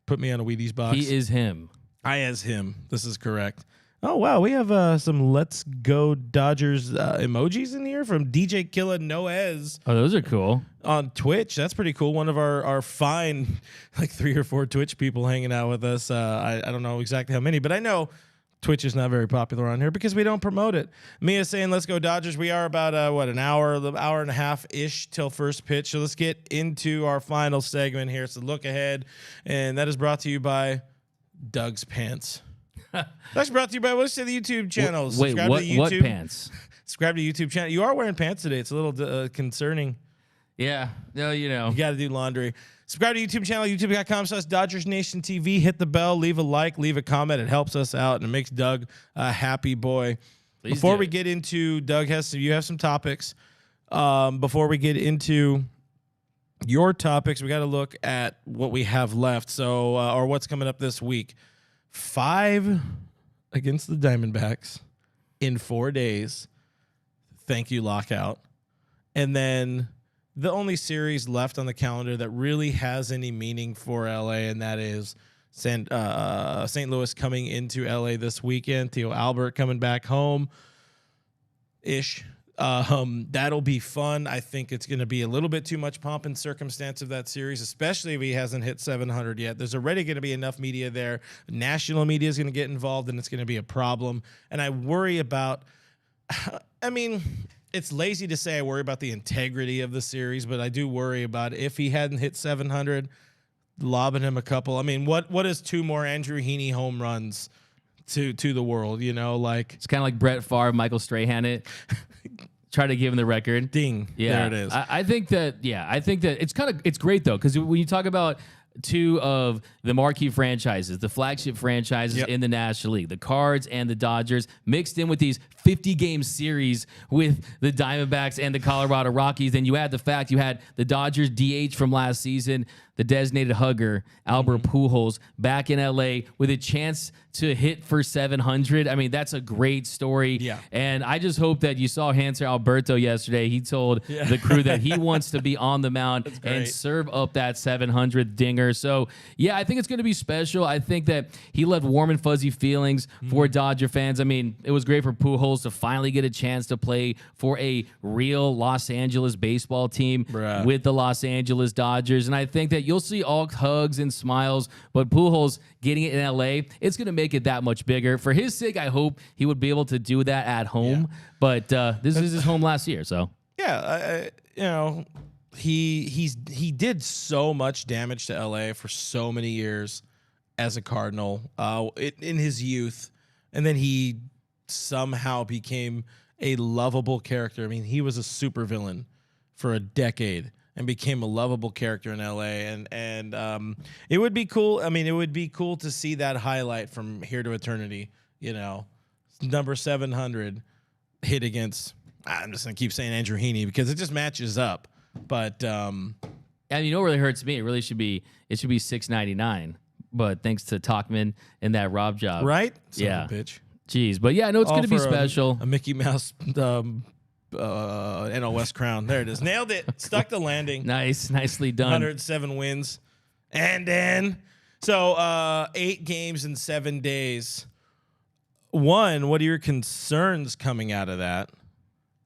Put me on a Wheaties box. He is him. I as him. This is correct. Oh, wow. We have some Let's Go Dodgers emojis in here from DJ Killa Noez. Oh, those are cool. On Twitch. That's pretty cool. One of our fine, like 3 or 4 Twitch people hanging out with us. I don't know exactly how many, but I know Twitch is not very popular on here because we don't promote it. Mia saying, let's go Dodgers. We are about, an hour and a half-ish till first pitch. So let's get into our final segment here. It's a look ahead. And that is brought to you by Doug's Pants. That's brought to you by, let's say, the YouTube channel. Wait, what pants? Subscribe to the YouTube channel. You are wearing pants today. It's a little concerning. Yeah. No, you know. You got to do laundry. Subscribe to the YouTube channel, youtube.com/DodgersNationTV. Hit the bell, leave a like, leave a comment. It helps us out, and it makes Doug a happy boy. Please Before do. we get into, you have some topics. Before we get into your topics, we got to look at what we have left. So, or what's coming up this week. 5 against the Diamondbacks in 4 days. Thank you, lockout. And then the only series left on the calendar that really has any meaning for LA, and that is St. Louis coming into LA this weekend. Theo Albert coming back home ish. That'll be fun. I think it's going to be a little bit too much pomp and circumstance of that series, especially if he hasn't hit 700 yet. There's already going to be enough media there. National media is going to get involved, and it's going to be a problem. And I worry about, it's lazy to say I worry about the integrity of the series, but I do worry about if he hadn't hit 700, lobbing him a couple. I mean, what is 2 more Andrew Heaney home runs to the world? You know, like It's kind of like Brett Favre, Michael Strahan it. Try to give him the record. Ding. Yeah, there it is. I think that it's great though, because when you talk about 2 of the marquee franchises, the flagship franchises in the National League, the Cards and the Dodgers, mixed in with these 50-game series with the Diamondbacks and the Colorado Rockies. Then you add the fact you had the Dodgers DH from last season, the designated hugger, Albert Pujols, back in LA with a chance to hit for 700. I mean, that's a great story. Yeah. And I just hope that you saw Hanser Alberto yesterday. He told the crew that he wants to be on the mound and serve up that 700th dinger. So, yeah, I think it's going to be special. I think that he left warm and fuzzy feelings for Dodger fans. I mean, it was great for Pujols to finally get a chance to play for a real Los Angeles baseball team with the Los Angeles Dodgers. And I think that you'll see all hugs and smiles, but Pujols getting it in LA, it's going to make it that much bigger. For his sake, I hope he would be able to do that at home. Yeah. But this is his home last year, so yeah, he did so much damage to LA for so many years as a Cardinal in his youth, and then he somehow became a lovable character. I mean, he was a supervillain for a decade and became a lovable character in LA. And it would be cool. I mean, it would be cool to see that highlight from here to eternity, number 700 hit against, I'm just going to keep saying Andrew Heaney because it just matches up. But, and what really hurts me? It should be $6.99. But thanks to Talkman and that Rob job. Right? Yeah. Bitch. Jeez. But yeah, I know it's going to be special. A Mickey Mouse NL West crown. There it is. Nailed it. Stuck the landing. Nicely done. 107 wins. And then, so 8 games in 7 days. One, what are your concerns coming out of that?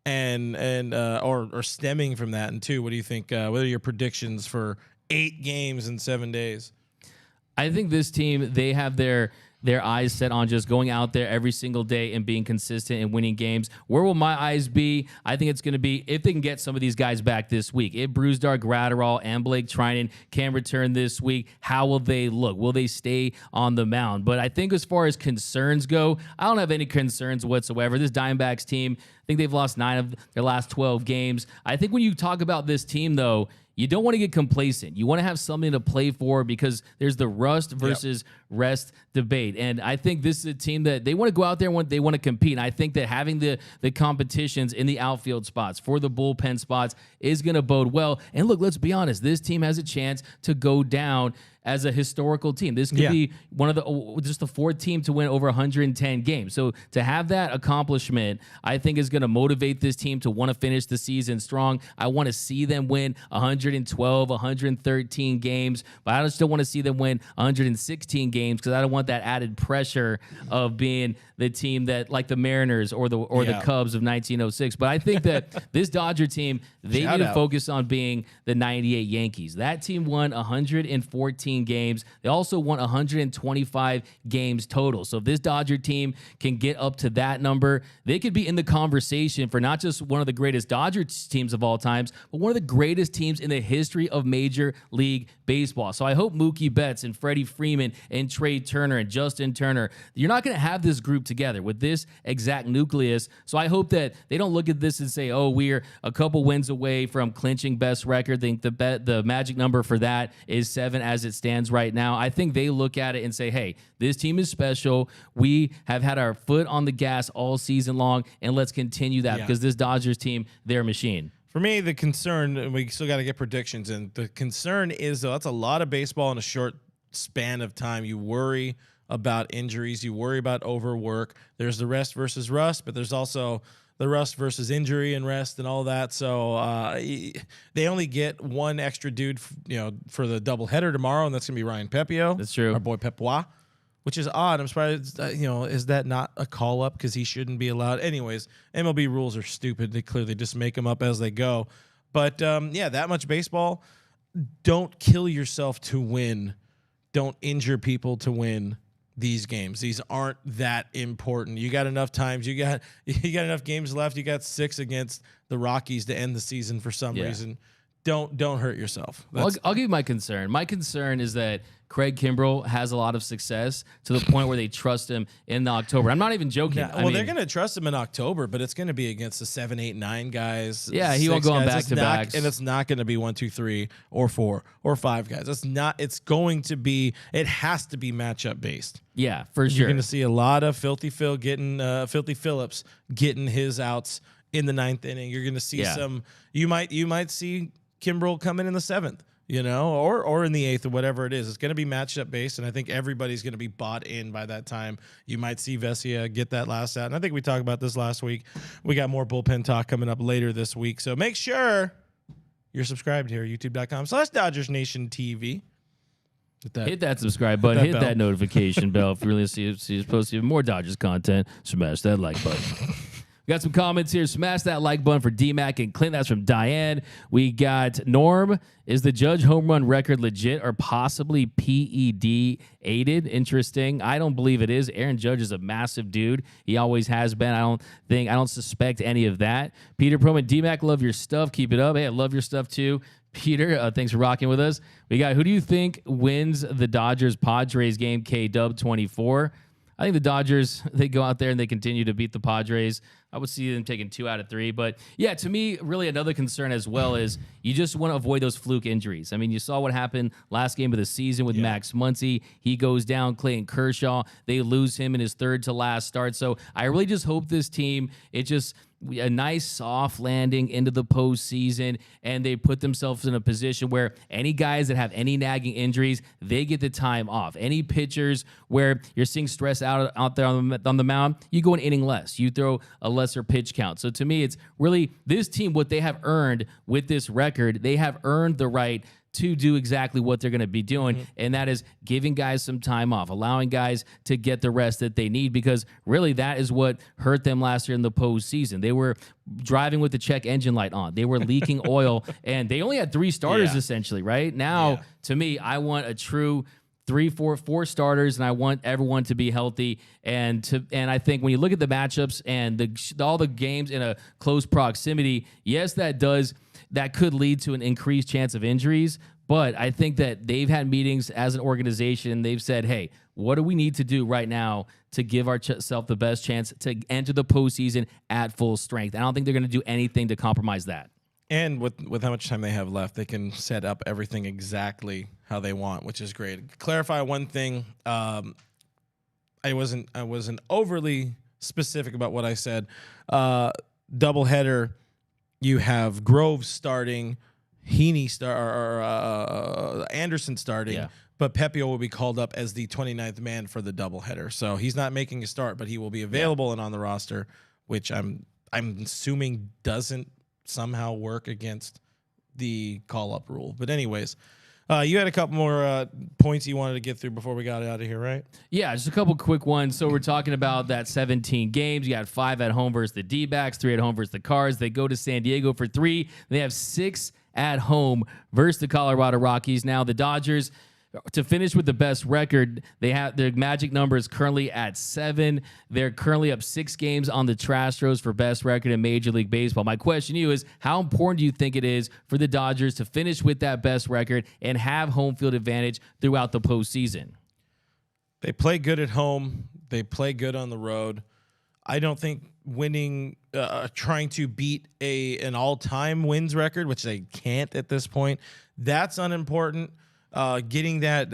Or stemming from that? And two, what do you think, what are your predictions for 8 games in 7 days? I think this team, they have their eyes set on just going out there every single day and being consistent and winning games. Where will my eyes be? I think it's going to be if they can get some of these guys back this week. If Brusdar, Gratterall, and Blake Trinan can return this week, how will they look? Will they stay on the mound? But I think as far as concerns go, I don't have any concerns whatsoever. This Diamondbacks team, I think they've lost 9 of their last 12 games. I think when you talk about this team, though, you don't want to get complacent. You want to have something to play for because there's the rust versus rest debate. And I think this is a team that they want to go out there and they want to compete. And I think that having the competitions in the outfield spots for the bullpen spots is going to bode well. And look, let's be honest. This team has a chance to go down as a historical team. This could be one of just the 4th team to win over 110 games. So to have that accomplishment, I think is going to motivate this team to want to finish the season strong. I want to see them win 112, 113 games, but I still want to see them win 116 games because I don't want that added pressure of being the team that like the Mariners or the Cubs of 1906. But I think that this Dodger team, they need to focus on being the 98 Yankees. That team won 114 games. They also won 125 games total. So if this Dodger team can get up to that number, they could be in the conversation for not just one of the greatest Dodger teams of all times, but one of the greatest teams in the history of Major League Baseball. So I hope Mookie Betts and Freddie Freeman and Trey Turner and Justin Turner, you're not going to have this group together with this exact nucleus. So I hope that they don't look at this and say, oh, we're a couple wins away from clinching best record. I think the magic number for that is 7 as it stands right now. I think they look at it and say, hey, this team is special. We have had our foot on the gas all season long, and let's continue that because this Dodgers team, they're a machine. For me, the concern, we still got to get predictions in. The concern is, though, that's a lot of baseball in a short span of time. You worry about injuries. You worry about overwork. There's the rest versus rust, but there's also the rust versus injury and rest and all that. So they only get one extra dude, for the doubleheader tomorrow, and that's going to be Ryan Pepio. That's true. Our boy Pepois, which is odd. I'm surprised, is that not a call-up because he shouldn't be allowed? Anyways, MLB rules are stupid. They clearly just make them up as they go. But, that much baseball. Don't kill yourself to win. Don't injure people to win these games. These aren't that important. You got enough times. You got enough games left. You got 6 against the Rockies to end the season for some reason. Don't hurt yourself. Well, I'll give you my concern. My concern is that Craig Kimbrell has a lot of success to the point where they trust him in October. I'm not even joking. Well, they're going to trust him in October, but it's going to be against the 7, 8, 9 guys. Yeah, he won't go on back-to-backs. And it's not going to be 1, 2, 3, or 4, or 5 guys. It's not. It's going to be. It has to be matchup based. Yeah, for sure. You're going to see a lot of Filthy Phillips getting his outs in the 9th inning. You're going to see some. You might see Kimbrell coming in the 7th. Or in the 8th or whatever it is. It's going to be matchup based, and I think everybody's going to be bought in by that time. You might see Vesia get that last out, and I think we talked about this last week. We got more bullpen talk coming up later this week, so make sure you're subscribed here, youtube.com/DodgersNationTV. Hit that subscribe button. Hit that notification bell if you really see us post even more Dodgers content. Smash that like button. We got some comments here. Smash that like button for D-Mac and Clint. That's from Diane. We got Norm. Is the Judge home run record legit or possibly PED aided? Interesting. I don't believe it is. Aaron Judge is a massive dude. He always has been. I don't suspect any of that. Peter Proman, D-Mac, love your stuff. Keep it up. Hey, I love your stuff too. Peter, thanks for rocking with us. We got, who do you think wins the Dodgers-Padres game, K-Dub 24? I think the Dodgers, they go out there and they continue to beat the Padres. I would see them taking 2 out of 3. But, yeah, to me, really another concern as well is you just want to avoid those fluke injuries. I mean, you saw what happened last game of the season with Max Muncy. He goes down. Clayton Kershaw, they lose him in his third to last start. So I really just hope this team, a nice soft landing into the postseason, and they put themselves in a position where any guys that have any nagging injuries, they get the time off. Any pitchers where you're seeing stress out there on the mound, you go an inning less. You throw a lesser pitch count. So to me, it's really this team, what they have earned with this record, they have earned the right to do exactly what they're going to be doing, and that is giving guys some time off, allowing guys to get the rest that they need, because really that is what hurt them last year in the postseason. They were driving with the check engine light on. They were leaking oil, and they only had 3 starters essentially, right? Now, to me, I want a true 4 starters, and I want everyone to be healthy. And I think when you look at the matchups and all the games in a close proximity, yes, that could lead to an increased chance of injuries. But I think that they've had meetings as an organization. They've said, hey, what do we need to do right now to give ourselves the best chance to enter the postseason at full strength? I don't think they're going to do anything to compromise that. And with how much time they have left, they can set up everything exactly how they want, which is great. Clarify one thing. I wasn't overly specific about what I said. Doubleheader. You have Grove starting, Heaney Anderson starting, but Pepio will be called up as the 29th man for the doubleheader. So he's not making a start, but he will be available and on the roster, which I'm assuming doesn't somehow work against the call-up rule. But anyways, you had a couple more points you wanted to get through before we got out of here, right? Yeah, just a couple quick ones. So we're talking about that 17 games. You got 5 at home versus the D-backs, 3 at home versus the Cards. They go to San Diego for 3. They have 6 at home versus the Colorado Rockies. Now the Dodgers, to finish with the best record, they have their magic number is currently at 7. They're currently up 6 games on the Astros for best record in Major League Baseball. My question to you is, how important do you think it is for the Dodgers to finish with that best record and have home field advantage throughout the postseason? They play good at home. They play good on the road. I don't think winning, trying to beat an all-time wins record, which they can't at this point, that's unimportant. Getting that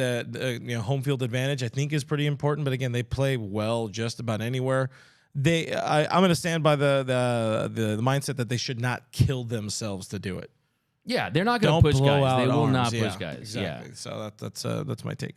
home field advantage, I think, is pretty important. But again, they play well just about anywhere. I'm going to stand by the mindset that they should not kill themselves to do it. Yeah, they're not going to push guys. They will not push guys. Exactly. Yeah. So that's my take.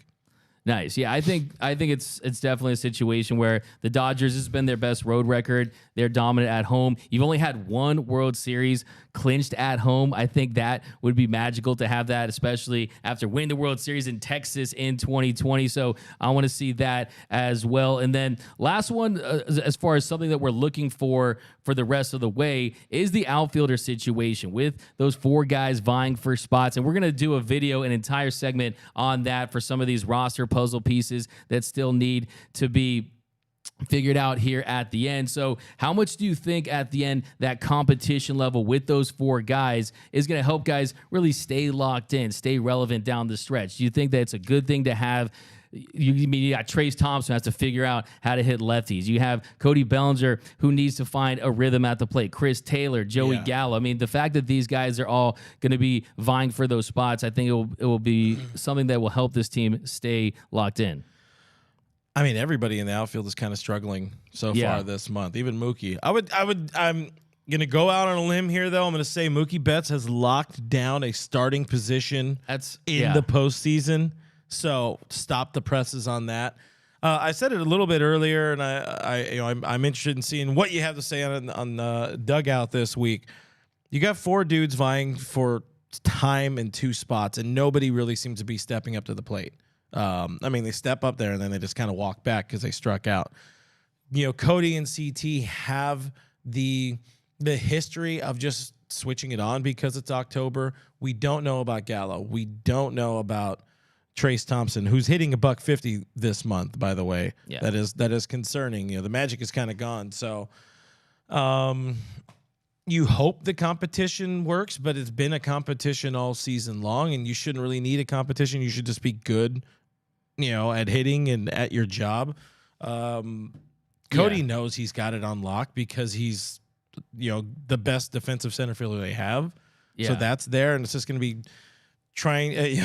Nice. Yeah, I think it's definitely a situation where the Dodgers, this has been their best road record. They're dominant at home. You've only had 1 World Series clinched at home. I think that would be magical to have that, especially after winning the World Series in Texas in 2020. So I want to see that as well. And then last one, as far as something that we're looking for the rest of the way, is the outfielder situation with those 4 guys vying for spots. And we're going to do a video, an entire segment on that for some of these roster puzzle pieces that still need to be figured out here at the end. So how much do you think at the end that competition level with those 4 guys is going to help guys really stay locked in, stay relevant down the stretch? Do you think that it's a good thing to have? You got Trace Thompson has to figure out how to hit lefties. You have Cody Bellinger who needs to find a rhythm at the plate. Chris Taylor, Joey Gallo. I mean, the fact that these guys are all going to be vying for those spots, I think it will be something that will help this team stay locked in. I mean, everybody in the outfield is kind of struggling so far this month. Even Mookie. I'm going to go out on a limb here, though. I'm going to say Mookie Betts has locked down a starting position in the postseason. So stop the presses on that. I said it a little bit earlier, and I'm interested in seeing what you have to say on the dugout this week. You got 4 dudes vying for time in 2 spots, and nobody really seems to be stepping up to the plate. I mean, they step up there and then they just kind of walk back because they struck out. Cody and CT have the history of just switching it on because it's October. We don't know about Gallo. We don't know about Trace Thompson, who's hitting $150 this month, by the way. Yeah. That is concerning. The magic is kind of gone. So you hope the competition works, but it's been a competition all season long, and you shouldn't really need a competition. You should just be good, at hitting and at your job. Cody knows he's got it on lock because he's, the best defensive center fielder they have. Yeah. So that's there, and it's just going to be trying.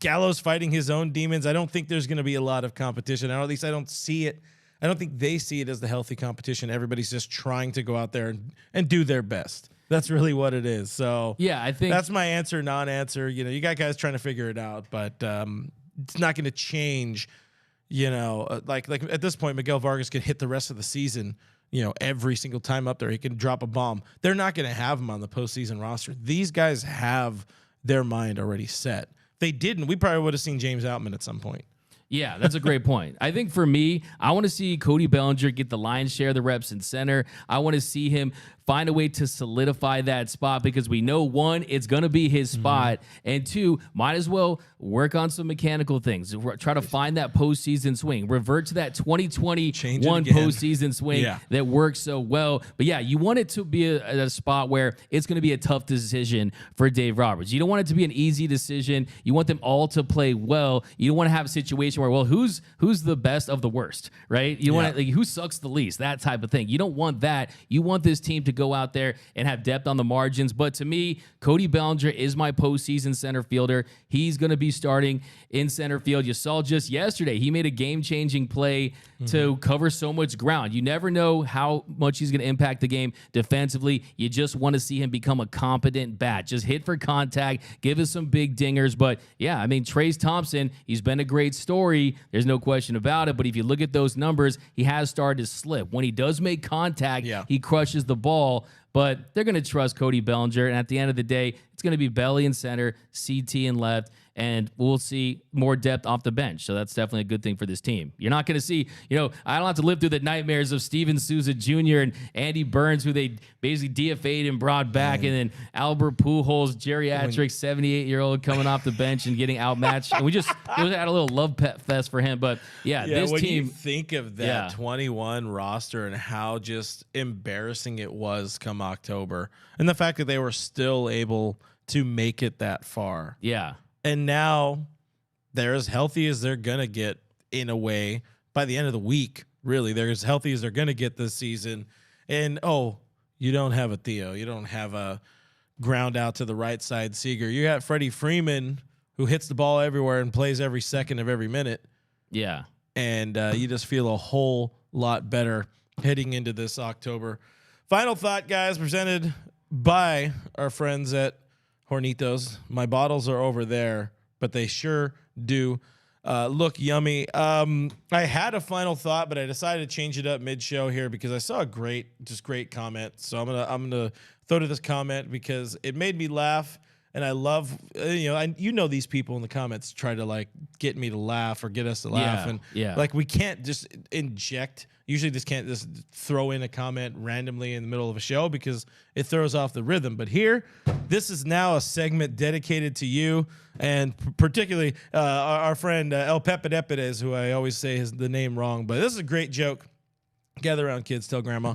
Gallo's fighting his own demons. I don't think there's going to be a lot of competition. Or at least I don't see it. I don't think they see it as the healthy competition. Everybody's just trying to go out there and do their best. That's really what it is. So yeah, I think that's my answer, non-answer. You got guys trying to figure it out, but it's not going to change. Like at this point, Miguel Vargas could hit the rest of the season. Every single time up there, he can drop a bomb. They're not going to have him on the postseason roster. These guys have their mind already set. If they didn't, we probably would have seen James Outman at some point. Yeah, that's a great point. I think for me, I want to see Cody Bellinger get the lion's share of the reps in center. I want to see him find a way to solidify that spot because we know, one, it's going to be his spot, and two, might as well work on some mechanical things. Try to find that postseason swing. Revert to that 2021 postseason swing that works so well. But yeah, you want it to be a spot where it's going to be a tough decision for Dave Roberts. You don't want it to be an easy decision. You want them all to play well. You don't want to have a situation where, well, who's the best of the worst, right? You want who sucks the least, that type of thing. You don't want that. You want this team to go out there and have depth on the margins. But to me, Cody Bellinger is my postseason center fielder. He's going to be starting in center field. You saw just yesterday, he made a game-changing play to cover so much ground. You never know how much he's going to impact the game defensively. You just want to see him become a competent bat. Just hit for contact, give us some big dingers. But yeah, I mean, Trace Thompson, he's been a great story. There's no question about it. But if you look at those numbers, he has started to slip. When he does make contact, he crushes the ball. But they're going to trust Cody Bellinger. And at the end of the day, it's going to be Belly in center, CT in left, and we'll see more depth off the bench. So that's definitely a good thing for this team. You're not going to see, I don't have to live through the nightmares of Steven Souza Jr. and Andy Burns, who they basically DFA'd and brought back, and then Albert Pujols, geriatric 78-year-old coming off the bench and getting outmatched. And we had a little love pet fest for him. But this when team. You think of that 21 roster and how just embarrassing it was come October, and the fact that they were still able to make it that far. Yeah. And now they're as healthy as they're going to get in a way by the end of the week. Really, they're as healthy as they're going to get this season. And, you don't have a Theo. You don't have a ground out to the right side Seager. You got Freddie Freeman, who hits the ball everywhere and plays every second of every minute. Yeah. And you just feel a whole lot better heading into this October. Final thought, guys, presented by our friends at Hornitos. My bottles are over there, but they sure do look yummy. I had a final thought, but I decided to change it up mid-show here because I saw a great comment. So I'm gonna throw to this comment because it made me laugh, and I love these people in the comments try to get me to laugh or get us to laugh, and we can't just inject. Usually just can't just throw in a comment randomly in the middle of a show because it throws off the rhythm. But here, this is now a segment dedicated to you, and particularly our friend El Pepedepedes, who I always say the name wrong. But this is a great joke. Gather around, kids. Tell grandma.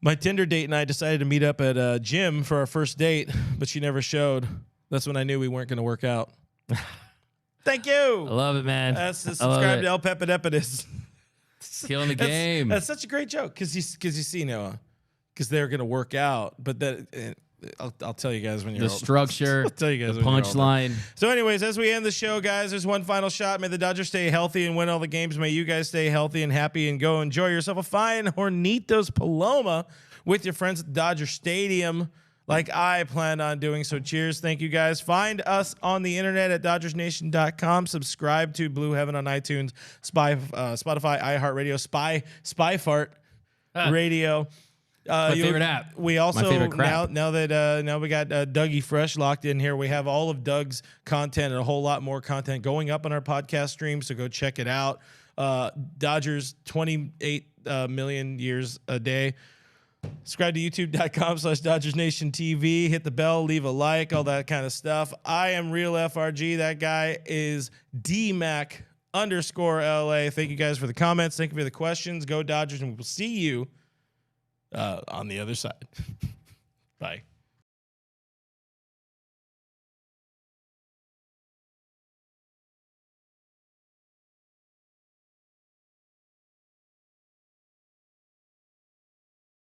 My Tinder date and I decided to meet up at a gym for our first date, but she never showed. That's when I knew we weren't going to work out. Thank you. I love it, man. Subscribe to El Pepedepedes. Killing the game. That's such a great joke because you see Noah, because they're gonna work out, but that I'll tell you guys when you're the old. structure. I'll tell you guys the punchline. So, anyways, as we end the show, guys, there's one final shot. May the Dodgers stay healthy and win all the games. May you guys stay healthy and happy and go enjoy yourself a fine Hornitos Paloma with your friends at Dodger Stadium, like I plan on doing. So cheers. Thank you, guys. Find us on the internet at DodgersNation.com. Subscribe to Blue Heaven on iTunes, Spotify, iHeartRadio, Spy Fart Radio. My favorite app. We also, my favorite crap. now we got Dougie Fresh locked in here. We have all of Doug's content and a whole lot more content going up on our podcast stream, so go check it out. Dodgers, 28 million years a day. Subscribe to youtube.com/Dodgers Nation TV. Hit the bell, leave a like, all that kind of stuff. I am Real FRG. That guy is DMac_LA. Thank you guys for the comments. Thank you for the questions. Go Dodgers, and we'll see you on the other side. Bye.